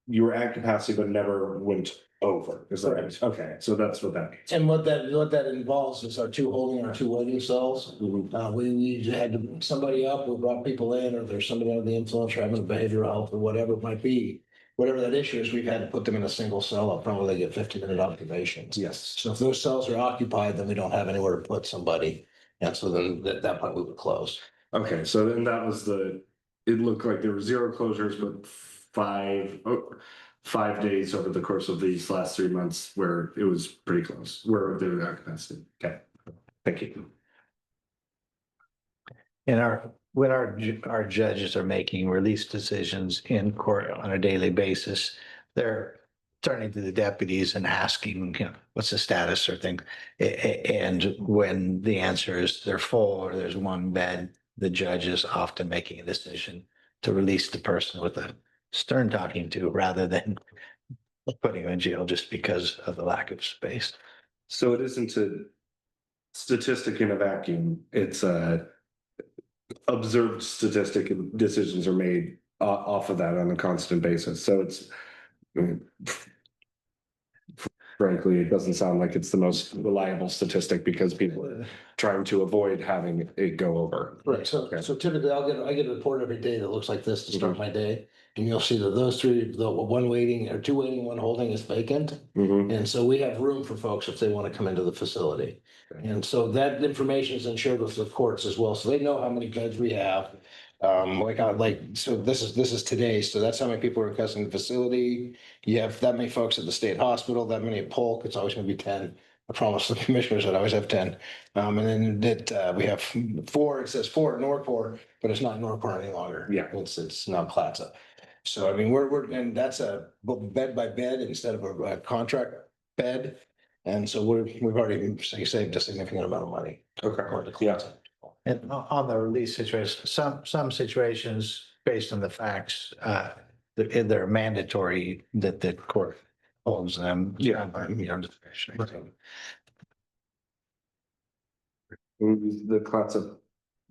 you were at capacity, but never went over. Is that right? Okay, so that's what that means. And what that involves is our 2 holding and 2 waiting cells. We had somebody up, we brought people in, or there's somebody under the influence or having behavioral health or whatever it might be. Whatever that issue is, we've had to put them in a single cell up front where they get 15-minute observations. Yes. So if those cells are occupied, then we don't have anywhere to put somebody. And so then at that point we would close. Okay, so then that was it looked like there were 0 closures, but 5 days over the course of these last 3 months where it was pretty close, where they were at capacity. Okay, thank you. And when our judges are making release decisions in court on a daily basis, they're turning to the deputies and asking, what's the status or thing. And when the answer is they're full or there's 1 bed, the judge is often making a decision to release the person with a stern talking to rather than putting them in jail just because of the lack of space. So it isn't a statistic in a vacuum. It's a observed statistic, and decisions are made off of that on a constant basis. So it's, frankly, it doesn't sound like it's the most reliable statistic because people are trying to avoid having it go over. Right, so typically I get a report every day that looks like this to start my day. And you'll see that those three, the one waiting or two waiting, one holding is vacant. Mhm. And so we have room for folks if they want to come into the facility. And so that information is then shared with the courts as well. So they know how many beds we have. So this is today. So that's how many people are requesting the facility. You have that many folks at the state hospital, that many at Polk. It's always going to be 10. I promise the commissioners that I always have 10. And then we have 4, it says 4 at Norport, but it's not Norport any longer. Yeah. It's now Plaza. So I mean, and that's a bed by bed instead of a contract bed. And so we've already saved a significant amount of money. Okay, according to yeah. Plaza. And on the release situation, some situations based on the facts, they're mandatory that the court holds them. Yeah. Discretionary. The class of,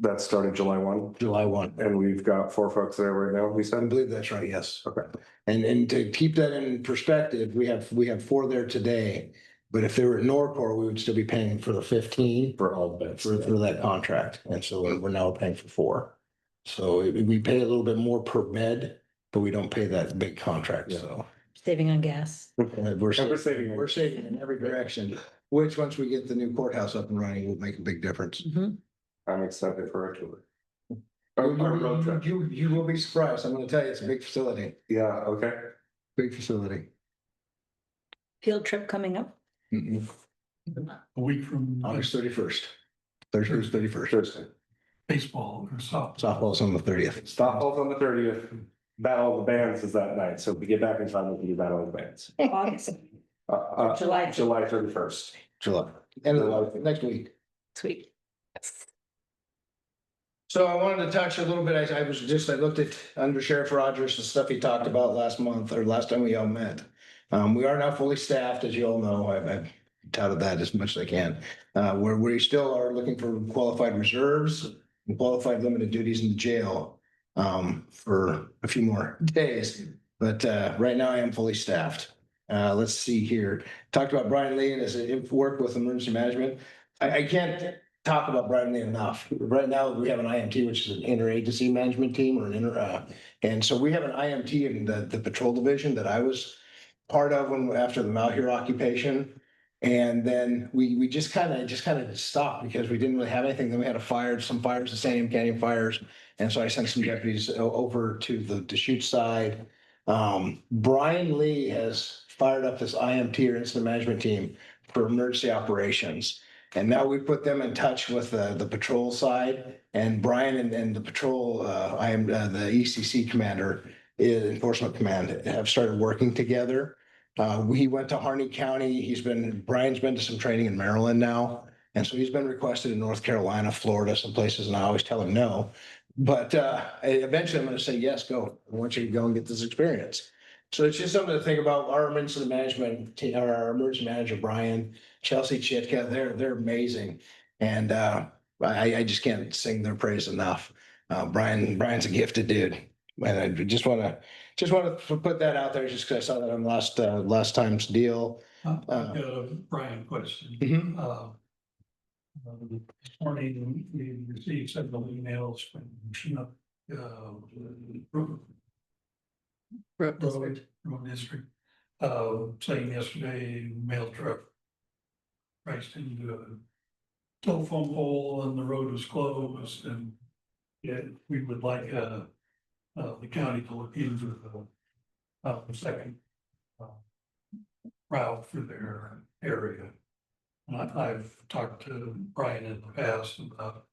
that started July 1, July 1. and we've got 4 folks there right now, we I said. believe that's right, yes. Okay. And to keep that in perspective, we have 4 there today. But if they were at Norport, we would still be paying for the 15 For all beds. for that contract. And so we're now paying for 4. So we pay a little bit more per bed, but we don't pay that big contract, so. Saving on gas. We're saving. we're saving in every direction, which once we get the new courthouse up and running, will make a big difference. I'm excited for our tour. Our road trip. You will be surprised. I'm gonna tell you, it's a big facility, Yeah, okay. big facility. Field trip coming up. A week from August 31st. Thursday's 31st. Thursday. baseball or softball. Softball's on the 30th. Stockholm's on the 30th. Battle of the Bands is that night, so if we get back in time, we can do Battle of the Bands. August, July. July 31st. July, end of the month, next week. Sweet. So I wanted to touch a little bit, I looked at Under Sheriff Rogers, the stuff he talked about last month or last time we all met. We are now fully staffed, as you all know. I've touted that as much as I can. We still are looking for qualified reserves and qualified limited duties in the jail for a few more days. But right now I am fully staffed. Let's see here. Talked about Brian Lee and his work with emergency management. I can't talk about Brian Lee enough. Right now, we have an IMT, which is an interagency management team and so we have an IMT in the patrol division that I was part of after the Malheur occupation. And then we just kind of stopped because we didn't really have anything. Then we had some fires, the San Canyon fires. And so I sent some deputies over to the Deschutes side. Brian Lee has fired up this IMT or incident management team for emergency operations. And now we put them in touch with the patrol side, and Brian and the patrol, I am the ECC commander, enforcement command, have started working together. He went to Harney County. Brian's been to some training in Maryland now. And so he's been requested in North Carolina, Florida, some places, and I always tell him no. But eventually I'm going to say, yes, go. I want you to go and get this experience. So it's just something to think about. Our incident management team, our emergency manager, Brian, Chelsea Chitka, they're amazing. And I just can't sing their praise enough. Brian's a gifted dude. And I just want to put that out there just because I saw that on last time's deal. I've got a Brian question. Mhm. This morning, we received several emails from Chinook, Road district. Road District, saying yesterday mail truck crashed into a telephone pole and the road was closed, and yet we would like the county to look into the second route for their area. And I've talked to Brian in the past about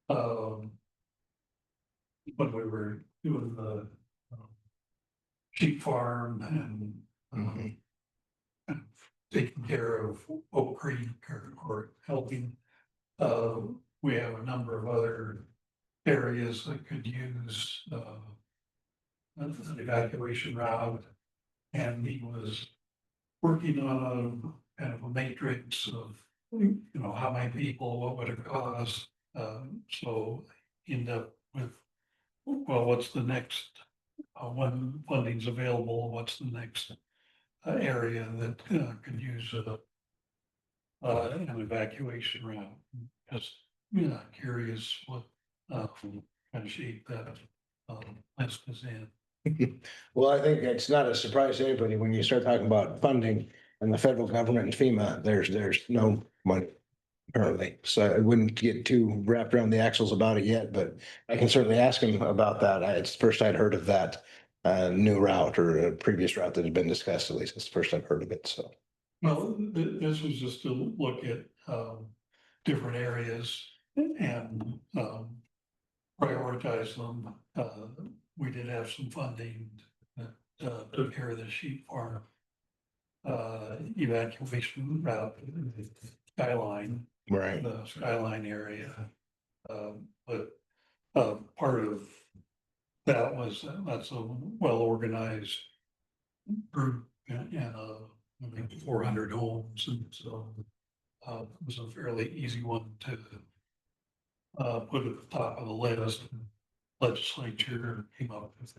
when we were doing the sheep farm and taking care of Oak Creek or helping. We have a number of other areas that could use an evacuation route. And he was working on a kind of a matrix of, how many people, what would it cost? So end up with, well, what's the next, when funding's available, what's the next area that could use an evacuation route. Just, curious what kind of shape that list is in. Well, I think it's not a surprise to anybody when you start talking about funding and the federal government and FEMA, there's no money currently. So I wouldn't get too wrapped around the axles about it yet, but I can certainly ask him about that. It's the first I'd heard of that new route or a previous route that had been discussed, at least it's the first I've heard of it, so. Well, this was just to look at different areas and prioritize them. We did have some funding that took care of the sheep farm evacuation route, Skyline, Right. the Skyline area. But part of that was, that's a well-organized group and I think 400 homes, and so it was a fairly easy one to put at the top of the list. Legislature came up with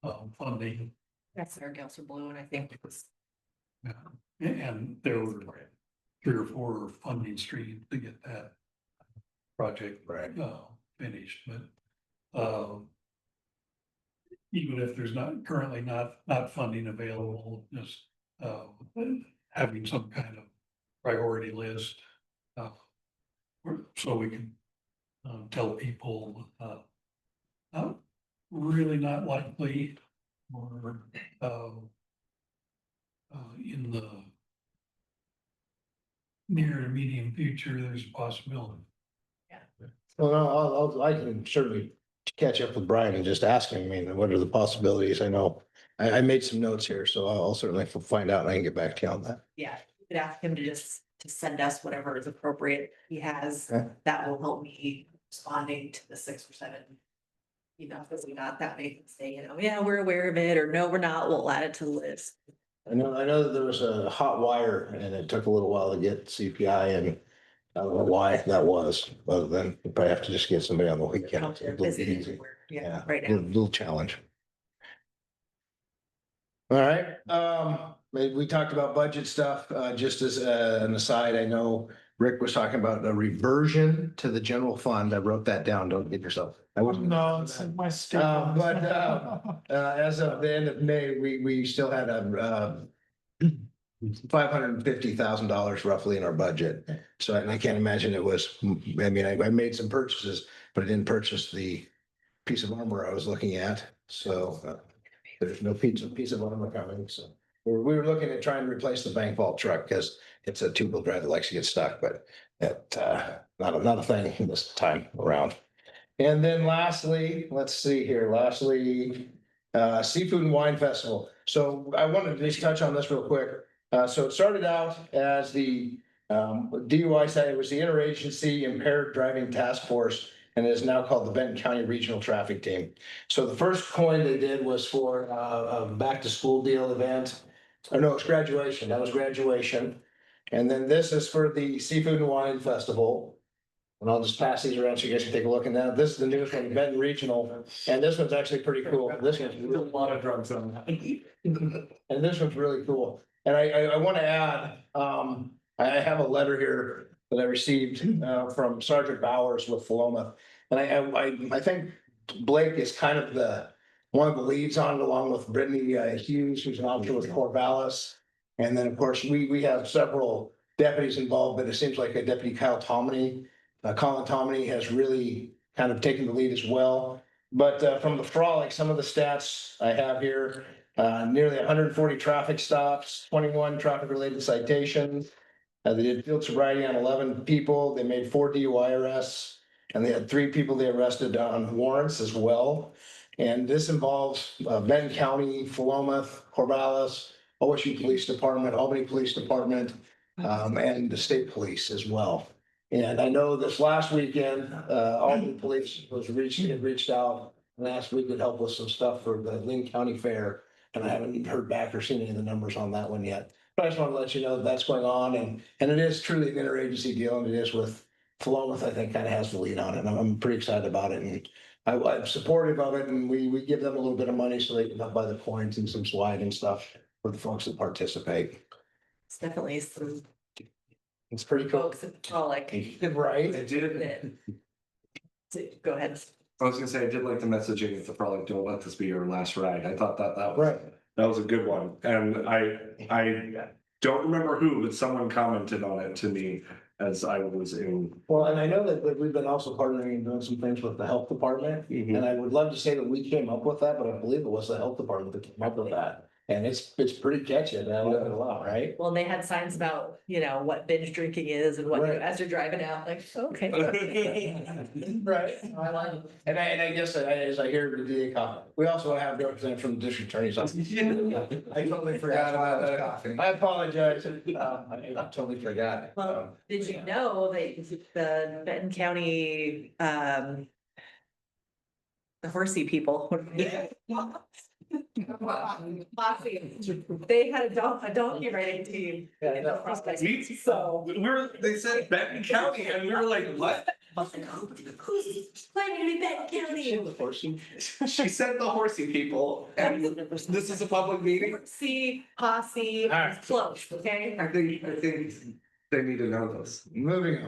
some funding. That's our Gals are Blue, and I think it was. And there were 3 or 4 funding streams to get that project Right. finished, but even if there's not currently not funding available, just having some kind of priority list so we can tell people really not likely or in the near to medium future, there's a possibility. Well, I can certainly catch up with Brian and just ask him, I mean, what are the possibilities? I know I made some notes here, so I'll certainly find out and I can get back to you on that. Yeah, you could ask him to send us whatever is appropriate he has. Okay. That will help me responding to the 6 or 7. Because we got that may say, yeah, we're aware of it, or no, we're not, we'll add it to the list. I know that there was a hot wire and it took a little while to get CPI and I don't know why that was, other than you probably have to just get somebody on the weekend. Out It's a there little visiting easy. everywhere. Yeah, right now. Little challenge. All right, maybe we talked about budget stuff, just as an aside, I know Rick was talking about a reversion to the general fund. I wrote that down, don't get yourself. I wasn't. No, it's in my statement. As of the end of May, we still had a $550,000 roughly in our budget. So I can't imagine it was, I mean, I made some purchases, but I didn't purchase the piece of armor I was looking at. So there's no piece of armor coming. So we were looking at trying to replace the bank vault truck because it's a 2-wheel drive that likes to get stuck, but that not a thing this time around. And then lastly, let's see here, Seafood and Wine Festival. So I wanted to just touch on this real quick. So it started out as the DUI side, it was the Interagency Impaired Driving Task Force, and it is now called the Benton County Regional Traffic Team. So the first coin they did was for a back to school deal event. Oh, no, it's graduation. That was graduation. And then this is for the Seafood and Wine Festival. And I'll just pass these around so you guys can take a look at that. This is the newest one, Benton Regional, and this one's actually pretty cool. This one's There's a lot of drugs on that. and this one's really cool. And I want to add, I have a letter here that I received from Sergeant Bowers with Philomath. And I think Blake is kind of one of the leads on it, along with Brittany Hughes, who's an officer with Corvallis. And then, of course, we have several deputies involved, but it seems like a Deputy Colin Tomney has really kind of taken the lead as well. But from the frolic, some of the stats I have here, nearly 140 traffic stops, 21 traffic related citations. They did field sobriety on 11 people. They made 4 DUI arrests, and they had 3 people they arrested on warrants as well. And this involves Benton County, Philomath, Corvallis, OSU Police Department, Albany Police Department, and the state police as well. And I know this last weekend, Albany Police had reached out and asked if we could help with some stuff for the Lynn County Fair. And I haven't heard back or seen any of the numbers on that one yet. But I just want to let you know that that's going on. And it is truly an interagency deal, and it is with Philomath, I think, kind of has the lead on it. And I'm pretty excited about it. And I'm supportive of it. And we give them a little bit of money so they can help buy the coins and some swag and stuff. for the folks that participate. It's definitely some It's pretty cool. folks that are like. Right? I did. Go ahead. I was gonna say, I did like the messaging at the front, like, don't let this be your last ride. I thought that was. Right. That was a good one, and I don't remember who, but someone commented on it to me as I was in. Well, and I know that we've been also partnering and doing some things with the health department. And I would love to say that we came up with that, but I believe it was the health department that came up with that. And it's pretty catchy, and I like it a lot, right? Well, they had signs about, what binge drinking is and what, Right. as you're driving out, like, okay. Right. I like it. And I guess as I hear the DA comment, we also have representatives from the district attorney's office. I totally forgot about that. I apologize. I totally forgot. Well, did you know that the Benton County, the horsey people? They had a donkey riding team. Yeah, no. So. They said Benton County, and we were like, what? I was like, who's claiming to be Benton County? She said the horsey people, and this is a public meeting. Horsey, posse, All right. it's close, okay? I think they need to know this. Moving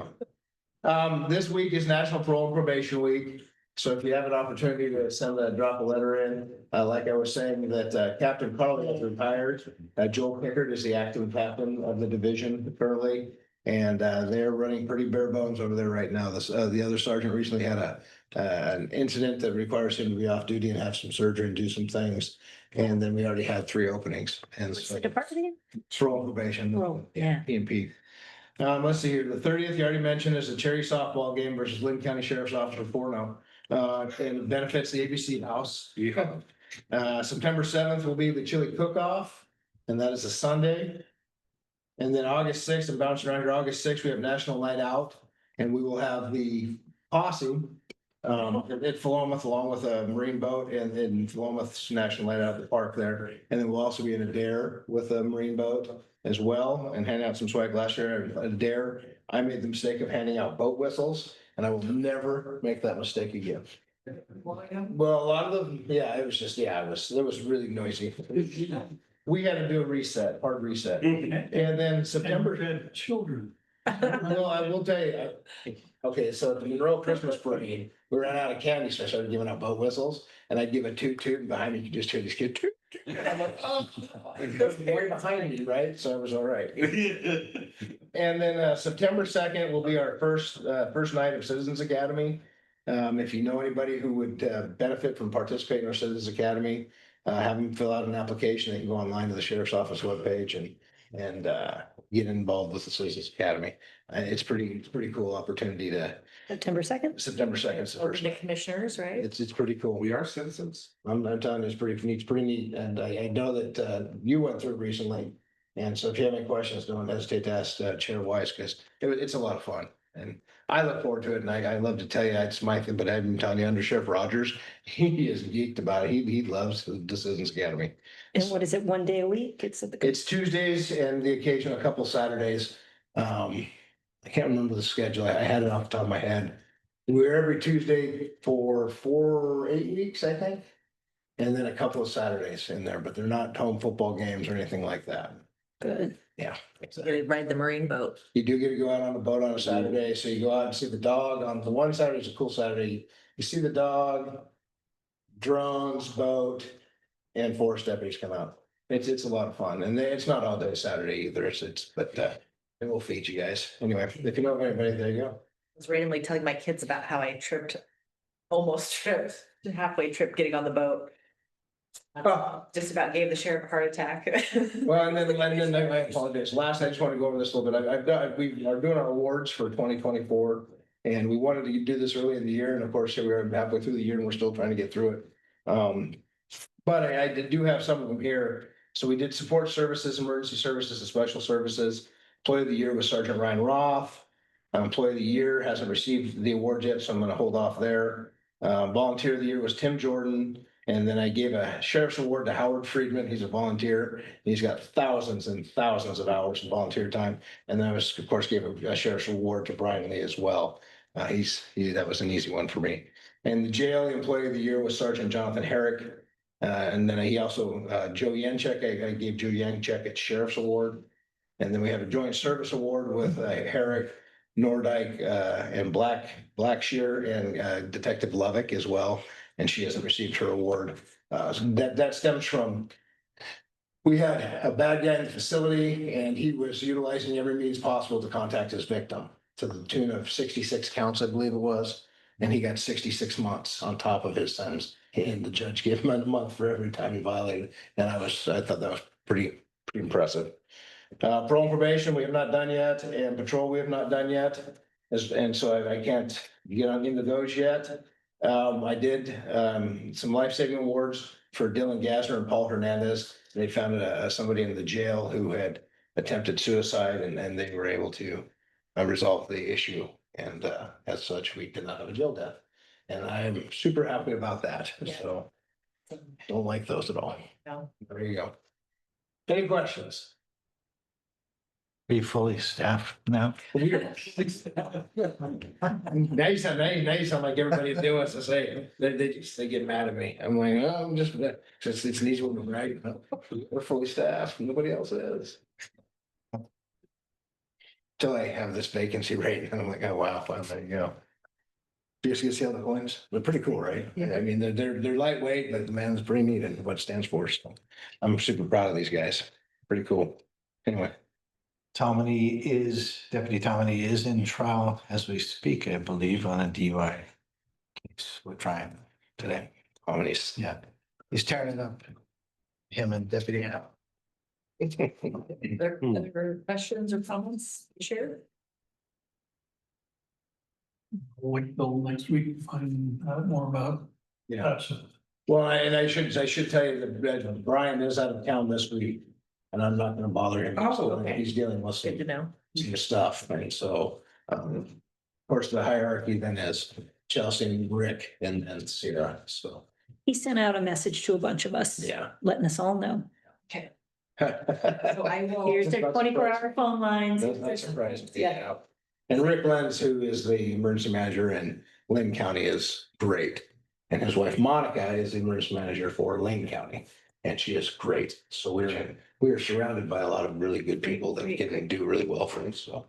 on. This week is National Parole and Probation Week. So if you have an opportunity to drop a letter in, like I was saying, that Captain Carly has retired. Joel Pickard is the acting captain of the division currently. And they're running pretty bare bones over there right now. The other sergeant recently had an incident that requires him to be off duty and have some surgery and do some things. And then we already had 3 openings. And What's so the department parole and probation. again? Yeah. P&P. Let's see here. The 30th, you already mentioned, is a cherry softball game versus Lynn County Sheriff's Office for 4-0. And it benefits the ABC House. Yeah. September 7th will be the chili cook-off, and that is a Sunday. And then August 6th, I'm bouncing around here, August 6th, we have National Night Out, and we will have the posse at Philomath along with a marine boat and in Philomath's National Night Out at the park there. And then we'll also be in a dare with a marine boat as well and hand out some swag. Last year, a dare, I made the mistake of handing out boat whistles, and I will never make that mistake again. Well, a lot of them, yeah, it was really noisy. We had to do a reset, hard reset. And then September. Had children. Well, I will tell you, okay, so at the Monroe Christmas parade, we ran out of candy, so I started giving out boat whistles, and I'd give a toot toot, and behind me, you could just hear these kids toot. toot. And I'm like, oh, there's more behind me, right? So it was all right. And then September 2nd will be our first night of Citizens Academy. If you know anybody who would benefit from participating in our Citizens Academy, have them fill out an application. They can go online to the sheriff's office webpage and get involved with the Citizens Academy. It's pretty cool opportunity to September 2nd? September 2nd. It's the Open first. to commissioners, right? It's pretty cool. We are citizens. I'm telling you, it's pretty neat, it's pretty neat. And I know that you went through it recently. And so if you have any questions, don't hesitate to ask Chair Weiss, because it's a lot of fun. And I look forward to it. And I love to tell you, it's my thing, but I've been telling you, Under Sheriff Rogers, he is geeked about it. He loves the Citizens Academy. And what is it, 1 day a week? It's at the. It's Tuesdays and the occasional couple Saturdays. I can't remember the schedule. I had it off the top of my head. We're every Tuesday for 8 weeks, I think. And then a couple of Saturdays in there, but they're not home football games or anything like that. Good. Yeah. You ride the marine boat. You do get to go out on the boat on a Saturday. So you go out and see the dog on the one Saturday is a cool Saturday. You see the dog, drones, boat, and forest deputies come out. It's a lot of fun. And it's not all day Saturday either. But it will feed you guys. Anyway, if you know of anybody, there you go. I was randomly telling my kids about how I almost tripped, halfway trip getting on the boat. Oh. Just about gave the sheriff a heart attack. Well, and then I apologize. Last, I just want to go over this a little bit. We are doing our awards for 2024. And we wanted to do this early in the year. And of course, here we are halfway through the year and we're still trying to get through it. But I do have some of them here. So we did support services, emergency services, and special services. Employee of the year was Sergeant Ryan Roth. Employee of the year hasn't received the award yet, so I'm going to hold off there. Volunteer of the year was Tim Jordan. And then I gave a sheriff's award to Howard Friedman. He's a volunteer. He's got thousands and thousands of hours of volunteer time. And then I was, of course, gave a sheriff's award to Brian Lee as well. That was an easy one for me. And the jail employee of the year was Sergeant Jonathan Herrick. And then he also, Joe Yanchek, I gave Joe Yanchek its Sheriff's Award. And then we have a Joint Service Award with Herrick, Nordyke, and Blackshear, and Detective Lovick as well. And she hasn't received her award. So that stems from, we had a bad guy in the facility and he was utilizing every means possible to contact his victim to the tune of 66 counts, I believe it was. And he got 66 months on top of his sentence. And the judge gave him a month for every time he violated. And I thought that was pretty impressive. Parole and probation, we have not done yet, and patrol, we have not done yet. And so I can't get on into those yet. I did, some life-saving awards for Dylan Gassner and Paul Hernandez. They found somebody in the jail who had attempted suicide and they were able to resolve the issue. And, as such, we did not have a jail death. And I'm super happy about that. Yeah. So don't like those at all. No. There you go. Any questions? Are you fully staffed now? Now you sound like everybody that wants to say, they get mad at me. I'm like, oh, I'm just, it's an easy one, right? We're fully staffed, nobody else is. Till I have this vacancy rate, and I'm like, oh, wow, well, there you go. You see how the coins, they're pretty cool, right? Yeah. I mean, they're lightweight, but the man's pretty neat and what it stands for, so I'm super proud of these guys. Pretty cool. Anyway. Deputy Tomini is in trial as we speak, I believe, on a DUI case. We're trying today. How many? Yeah, he's tearing it up. Him and Deputy. Other questions or comments to share? Wait till next week to find out more about Yeah. that. So Well, and I should tell you that Brian is out of town this week, and I'm not gonna bother him. Oh, okay. He's dealing with Good to know. some stuff, and so, of course, the hierarchy then is Chelsea, Rick, and Sarah, so, He sent out a message to a bunch of us, yeah. letting us all know. Okay. So I will. Here's their 24-hour phone lines. Does not surprise me, Yeah. yeah. And Rick Lenz, who is the emergency manager in Lynn County, is great. And his wife Monica is the emergency manager for Lane County, and she is great. So we are surrounded by a lot of really good people that can do really well for us, so.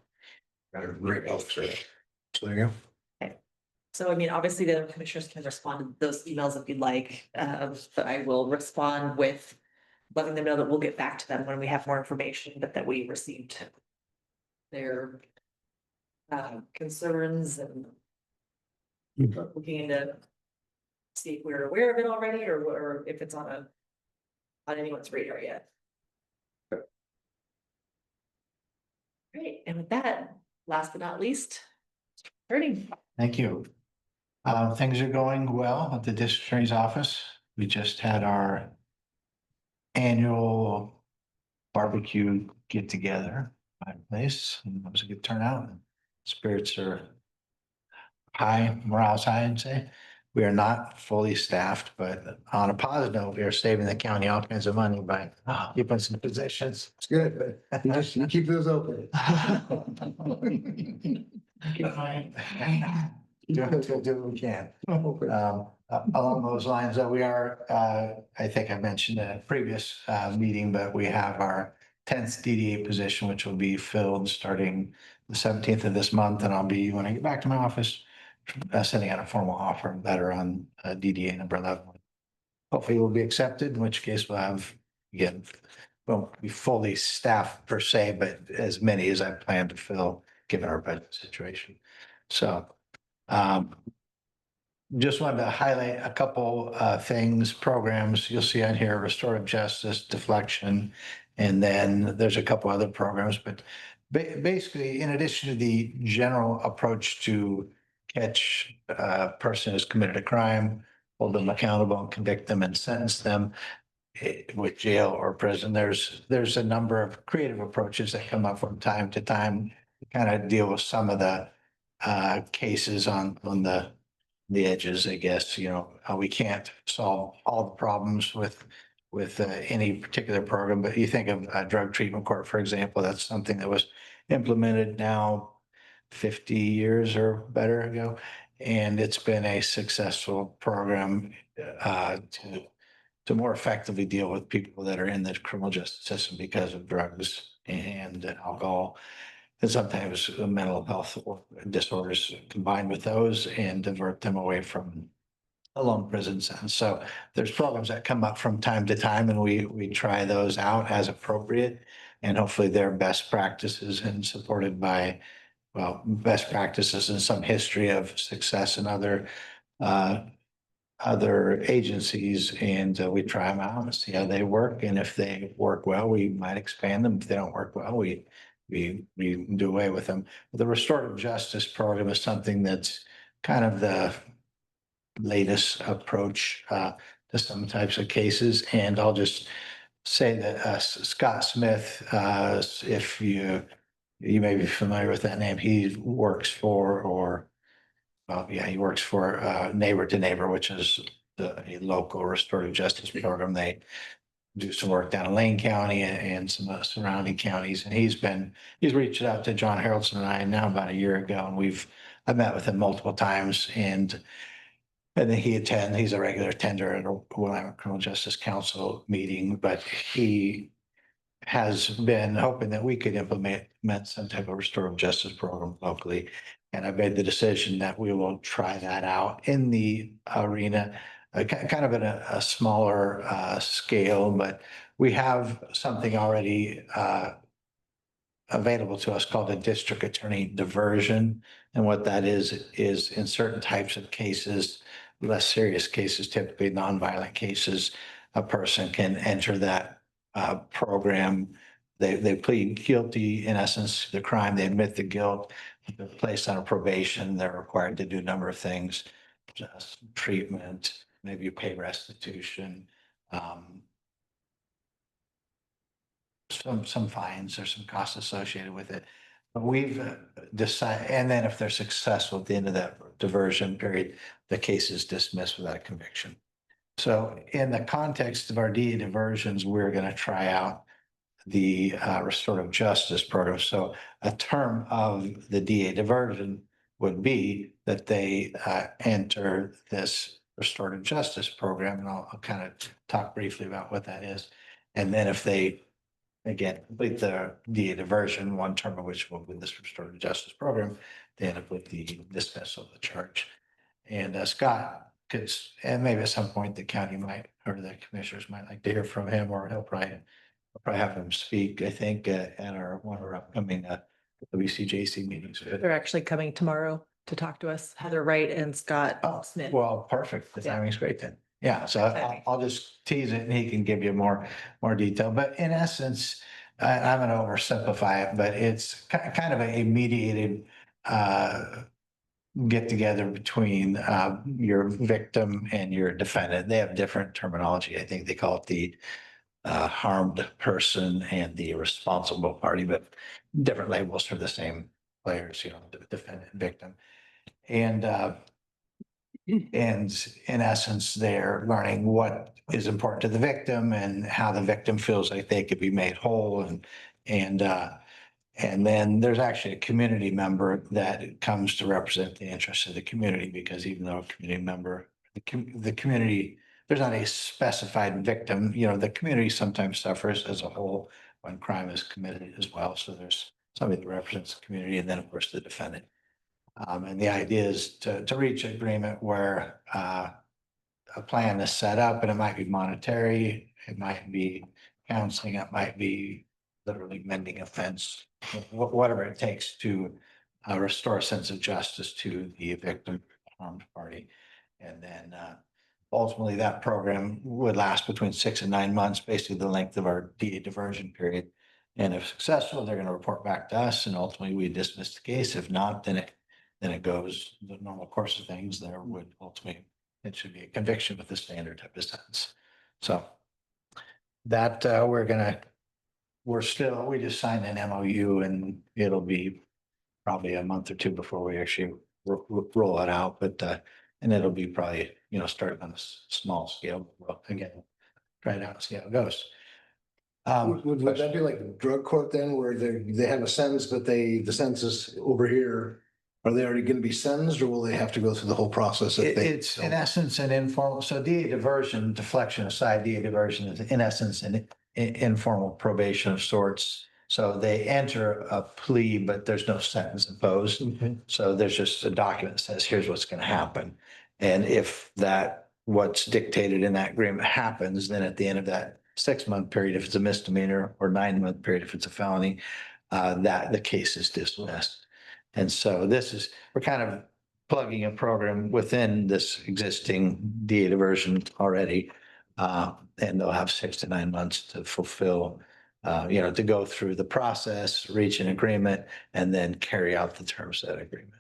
Got a great health service. So there you go. So I mean, obviously the other commissioners can respond to those emails if you'd like, but I will respond with letting them know that we'll get back to them when we have more information, but that we received their concerns and looking into see if we're aware of it already or if it's on anyone's radar yet. Great, and with that, last but not least, Ernie. Thank you. Things are going well at the district attorney's office. We just had our annual barbecue get together at my place, and it was a good turnout. Spirits are high, morale's high, I'd say. We are not fully staffed, but on a positive note, we are saving the county all kinds of money by keeping some positions. It's good, but you keep those open. Do what we can. Along those lines, we are, I think I mentioned in a previous meeting, but we have our 10th DDA position, which will be filled starting the 17th of this month. And I'll be, when I get back to my office, sending out a formal offer letter on DDA number 11. Hopefully it will be accepted, in which case we'll have, again, won't be fully staffed per se, but as many as I plan to fill, given our budget situation. So just wanted to highlight a couple things, programs you'll see on here: restorative justice, deflection, and then there's a couple other programs. But basically, in addition to the general approach to catch a person who's committed a crime, hold them accountable, and convict them and sentence them with jail or prison, there's a number of creative approaches that come up from time to time to kind of deal with some of the cases on the edges, I guess. You know, we can't solve all the problems with any particular program, but you think of a drug treatment court, for example, that's something that was implemented now 50 years or better ago. And it's been a successful program to more effectively deal with people that are in the criminal justice system because of drugs and alcohol. And sometimes mental health disorders combined with those and divert them away from a long prison sentence. So there's programs that come up from time to time and we try those out as appropriate. And hopefully they're best practices and supported by, well, best practices and some history of success in other agencies, and we try them out and see how they work. And if they work well, we might expand them. If they don't work well, we do away with them. The restorative justice program is something that's kind of the latest approach to some types of cases. And I'll just say that Scott Smith, if you may be familiar with that name, he works for, or well, yeah, he works for Neighbor to Neighbor, which is a local restorative justice program. They do some work down in Lane County and some surrounding counties. And he's reached out to John Harrelson and I now about a year ago, and I've met with him multiple times, and then he's a regular attender at a Willamette Criminal Justice Council meeting, but he has been hoping that we could implement some type of restorative justice program locally. And I made the decision that we will try that out in the arena, kind of at a smaller scale, but we have something already available to us called a district attorney diversion. And what that is in certain types of cases, less serious cases, typically nonviolent cases, a person can enter that program. They plead guilty, in essence, to the crime. They admit the guilt. They're placed on a probation. They're required to do a number of things, just treatment, maybe pay restitution, some fines or some costs associated with it. But we've decided, and then if they're successful at the end of that diversion period, the case is dismissed without a conviction. So in the context of our DA diversions, we're going to try out the restorative justice program. So a term of the DA diversion would be that they enter this restorative justice program, and I'll kind of talk briefly about what that is. And then if they, again, complete the DA diversion, one term of which will be this restorative justice program, they end up with the dismissal of the charge. And Scott could, and maybe at some point the county might, or the commissioners might like to hear from him, or he'll probably have him speak, I think, at one of our upcoming WCJC meetings. They're actually coming tomorrow to talk to us, Heather Wright and Scott Oh, Smith. well, perfect. The Yeah. timing's great then. Yeah, so Timing. I'll just tease it and he can give you more detail. But in essence, I'm going to oversimplify it, but it's kind of a mediated get together between your victim and your defendant. They have different terminology. I think they call it the harmed person and the responsible party, but different labels for the same players, the defendant and victim. And in essence, they're learning what is important to the victim and how the victim feels like they could be made whole. And then there's actually a community member that comes to represent the interests of the community, because even though a community member, the community, there's not a specified victim, the community sometimes suffers as a whole when crime is committed as well. So there's somebody that represents the community, and then of course the defendant. And the idea is to reach an agreement where a plan is set up, and it might be monetary, it might be counseling, it might be literally mending a fence, whatever it takes to restore a sense of justice to the victim harmed party. And then ultimately that program would last between 6 and 9 months, basically the length of our DA diversion period. And if successful, they're going to report back to us, and ultimately we dismiss the case. If not, then it goes the normal course of things. There would ultimately, it should be a conviction with the standard type of sentence. So that we just signed an MOU, and it'll be probably a month or two before we actually roll it out. But and it'll be probably, starting on a small scale. Well, again, try it out and see how it goes. Would that be like drug court then, where they have a sentence, but the sentence is over here Are they already going to be sentenced or will they have to go through the whole process? If they It's in don't? essence an informal, so DA diversion, deflection aside, DA diversion is in essence an informal probation of sorts. So they enter a plea, but there's no sentence imposed. So there's just a document that says, here's what's going to happen. And if that, what's dictated in that agreement happens, then at the end of that 6-month period, if it's a misdemeanor, or 9-month period, if it's a felony, that the case is dismissed. And so we're kind of plugging a program within this existing DA diversion already. And they'll have 6 to 9 months to fulfill, to go through the process, reach an agreement, and then carry out the terms of that agreement.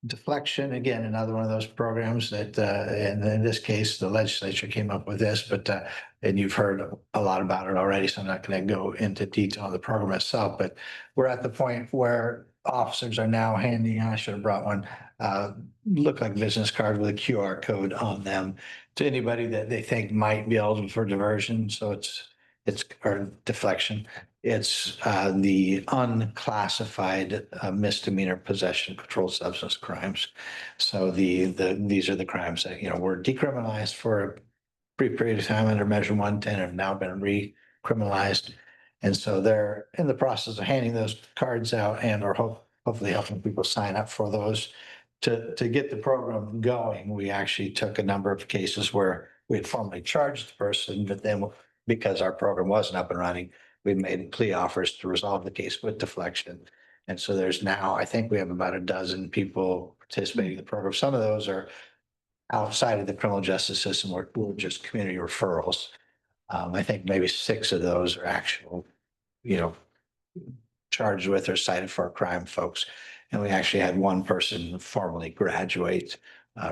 Deflection, again, another one of those programs that, and in this case, the legislature came up with this, but, and you've heard a lot about it already, so I'm not going to go into detail on the program itself, but we're at the point where officers are now handing, I should have brought one, look like business card with a QR code on them to anybody that they think might be eligible for diversion. So it's or deflection. It's the unclassified misdemeanor possession of controlled substance crimes. So these are the crimes that, were decriminalized for a brief period of time under Measure 110 and have now been recriminalized. And so they're in the process of handing those cards out and or hopefully helping people sign up for those. To get the program going, we actually took a number of cases where we had formally charged the person, but then because our program wasn't up and running, we made plea offers to resolve the case with deflection. And so there's now, I think we have about a dozen people participating in the program. Some of those are outside of the criminal justice system or just community referrals. I think maybe 6 of those are actual, charged with or cited for a crime folks. And we actually had one person formally graduate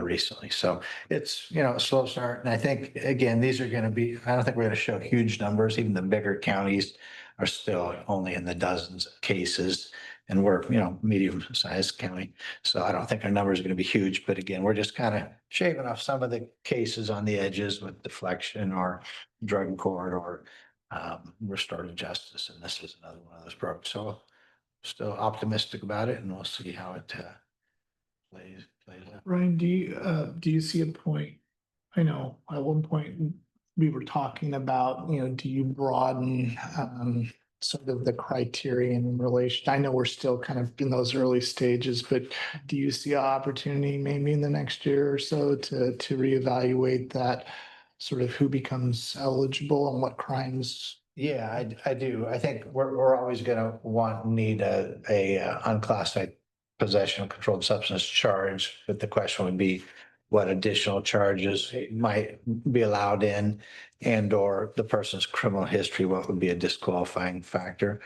recently. So it's, a slow start. And I think, again, these are going to be, I don't think we're going to show huge numbers. Even the bigger counties are still only in the dozens of cases. And we're, medium-sized county. So I don't think our numbers are going to be huge. But again, we're just kind of shaving off some of the cases on the edges with deflection or drug court or restorative justice. And this is another one of those programs. So still optimistic about it, and we'll see how it plays out. Ryan, do you see a point? I know at one point we were talking about, do you broaden sort of the criterion in relation? I know we're still kind of in those early stages, but do you see an opportunity maybe in the next year or so to reevaluate that sort of who becomes eligible and what crimes? Yeah, I do. I think we're always gonna need a unclassified possession of controlled substance charge, but the question would be what additional charges might be allowed in and or the person's criminal history, what would be a disqualifying factor.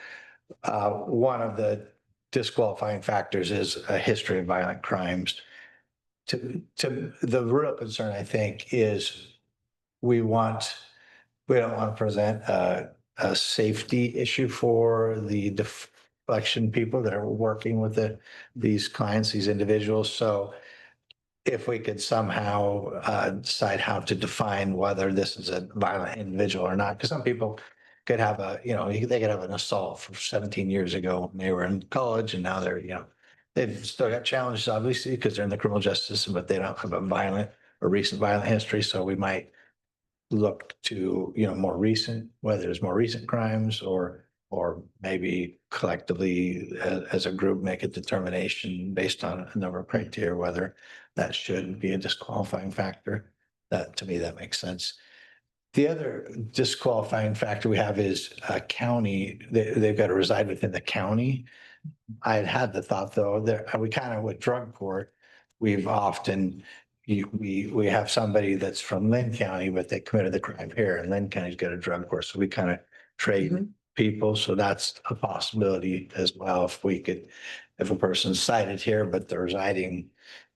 One of the disqualifying factors is a history of violent crimes. To the real concern, I think, is we don't want to present a safety issue for the deflection people that are working with these clients, these individuals. So if we could somehow decide how to define whether this is a violent individual or not, because some people could have they could have an assault from 17 years ago when they were in college and now they're, they've still got challenges obviously because they're in the criminal justice system, but they don't have a violent or recent violent history. So we might look to, more recent, whether there's more recent crimes or maybe collectively as a group, make a determination based on a number of criteria, whether that should be a disqualifying factor. That, to me, that makes sense. The other disqualifying factor we have is a county, they've got to reside within the county. I had the thought though, that we kind of with drug court, we've often we have somebody that's from Lynn County, but they committed the crime here and Lynn County's got a drug court. So we kind of trade people. So that's a possibility as well. If a person's cited here, but they're residing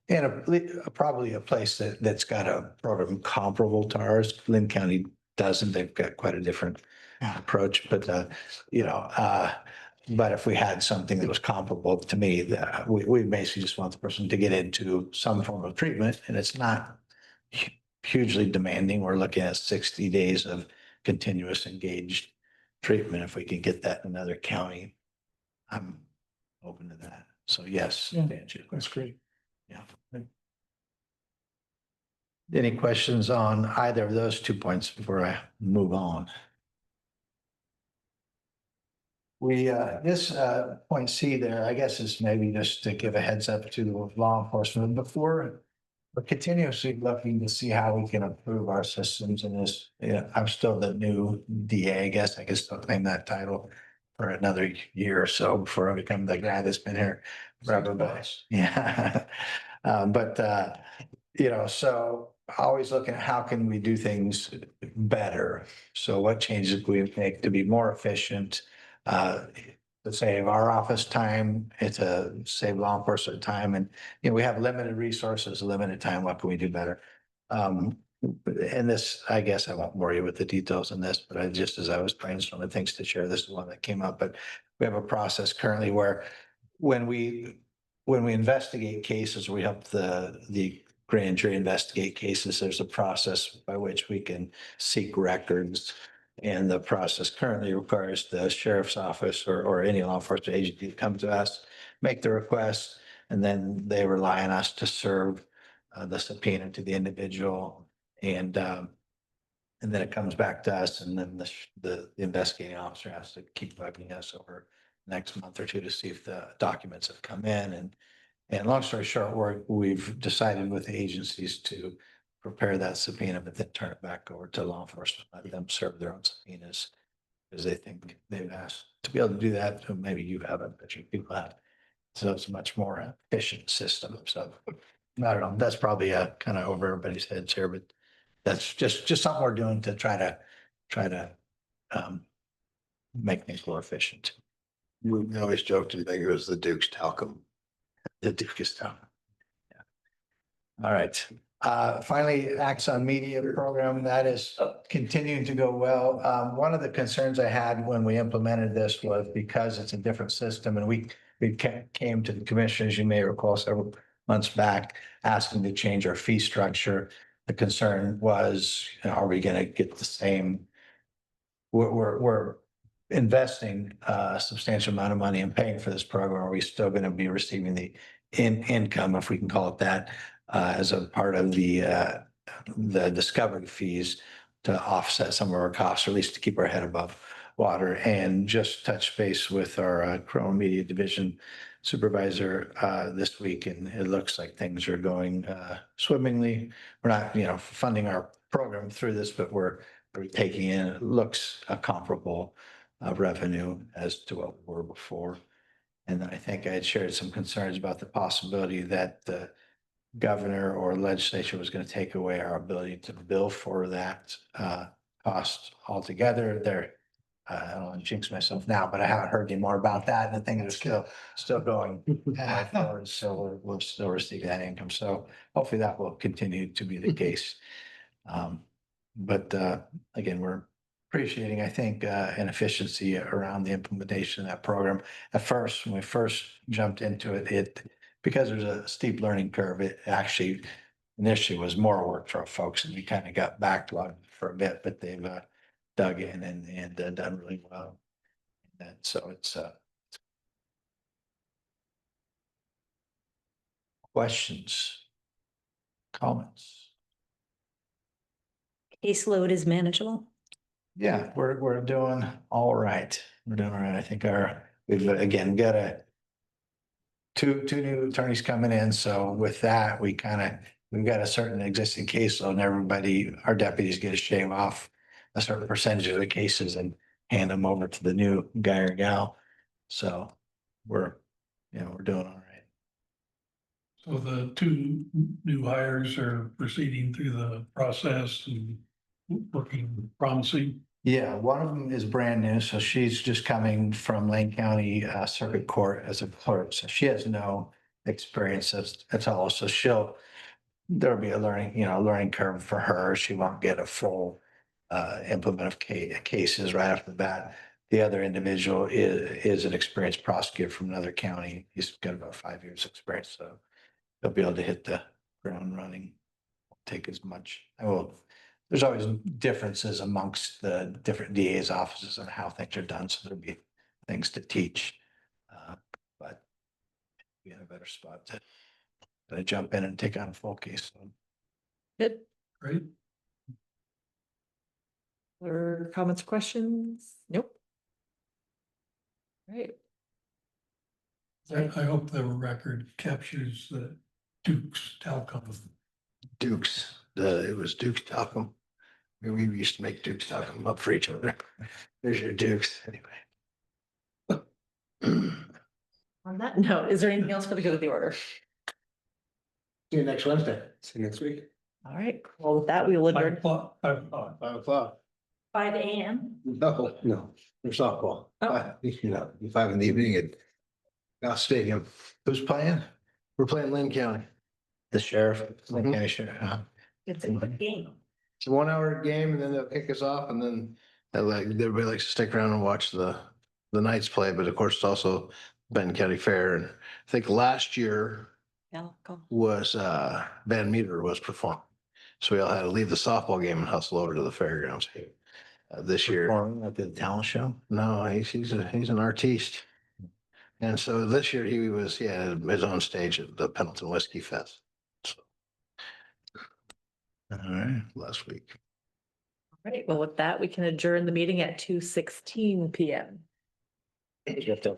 in probably a place that's got a program comparable to ours. Lynn County doesn't, they've got quite a different approach, but but if we had something that was comparable to me, that we basically just want the person to get into some form of treatment and it's not hugely demanding. We're looking at 60 days of continuous engaged treatment. If we can get that in another county, I'm open to that. So yes, Yeah. to answer your That's question. great. Yeah. Any questions on either of those 2 points before I move on? This point C there, I guess is maybe just to give a heads up to law enforcement before. We're continuously looking to see how we can improve our systems in this. Yeah, I'm still the new DA, I guess. I can still claim that title for another year or so before I become the guy that's been here forever. But yeah. So always looking at how can we do things better? So what changes can we make to be more efficient? To save our office time, it's a save law enforcement time, and we have limited resources, limited time. What can we do better? And this, I guess I won't bore you with the details in this, but just as I was brainstorming things to share, this is one that came up. But we have a process currently where when we investigate cases, we help the grand jury investigate cases. There's a process by which we can seek records. And the process currently requires the sheriff's office or any law enforcement agency to come to us, make the request, and then they rely on us to serve the subpoena to the individual. And then it comes back to us, and then the investigating officer has to keep bugging us over the next month or two to see if the documents have come in. And long story short, we've decided with the agencies to prepare that subpoena, but then turn it back over to law enforcement, let them serve their own subpoenas. Because they think they've asked to be able to do that. So maybe you haven't, but you people have. So it's a much more efficient system. So I don't know, that's probably kind of over everybody's heads here, but that's just something we're doing to try to um, make things more efficient. We always joked and think it was the Duke's talcum. The Duke is done. All right. Finally, Acts on Media program, that is continuing to go well. One of the concerns I had when we implemented this was because it's a different system and we came to the commissioners, you may recall several months back, asking to change our fee structure. The concern was, are we going to get the same? We're investing a substantial amount of money and paying for this program. Are we still going to be receiving the income, if we can call it that, as a part of the discovery fees to offset some of our costs, or at least to keep our head above water? And just touch base with our criminal media division supervisor this week, and it looks like things are going swimmingly. We're not, funding our program through this, but we're taking in, it looks a comparable revenue as to what we were before. And then I think I had shared some concerns about the possibility that the governor or legislature was going to take away our ability to bill for that cost altogether. I don't want to jinx myself now, but I haven't heard any more about that. And I think it's still going forward. So we'll still receive that income. So hopefully that will continue to be the case. But again, we're appreciating, I think, an efficiency around the implementation of that program. At first, when we first jumped into it, because there's a steep learning curve, it actually initially was more work for our folks, and we kind of got backlogged for a bit, but they've dug in and done really well. And so it's questions, comments. Caseload is manageable. Yeah, we're doing all right. We're doing all right. I think we've again got two new attorneys coming in. So with that, we've got a certain existing caseload, and everybody, our deputies get to shave off a certain percentage of the cases and hand them over to the new guy or gal. So we're doing all right. So the two new hires are proceeding through the process and looking promising. Yeah, one of them is brand new, so she's just coming from Lane County Circuit Court as a clerk, so she has no experience at all. So there'll be a learning curve for her. She won't get a full implement of cases right off the bat. The other individual is an experienced prosecutor from another county. He's got about 5 years experience, so he'll be able to hit the ground running. Won't take as much. There's always differences amongst the different DA's offices and how things are done. So there'll be things to teach. But be in a better spot to jump in and take on a full case. Good. Right? Or comments, questions? Nope. Right. I hope the record captures the Duke's talcum. Dukes, it was Duke's talcum. We used to make Duke's talcum up for each other. There's your Dukes, anyway. On that note, is there anything else for the good of the order? See you next Wednesday. See you next week. All right, well, with that, we will adjourn. 5:00. 5 AM? No, for softball. Oh. You know, 5 in the evening at Goss Stadium. Who's playing? We're playing Lynn County. The sheriff, Mhm. county sheriff, It's a good game. It's a 1 hour game and then they'll kick us off and then everybody likes to stick around and watch the Knights play, but of course it's also Benton County Fair. And I think last year Yeah, go. was Van Meter was performing. So we all had to leave the softball game and hustle over to the fairgrounds. This year, performing at the talent show. no, he's an artiste. And so this year he had his own stage at the Pendleton Whiskey Fest. So, All right. last week. All right, well, with that, we can adjourn the meeting at 2:16 PM. You have to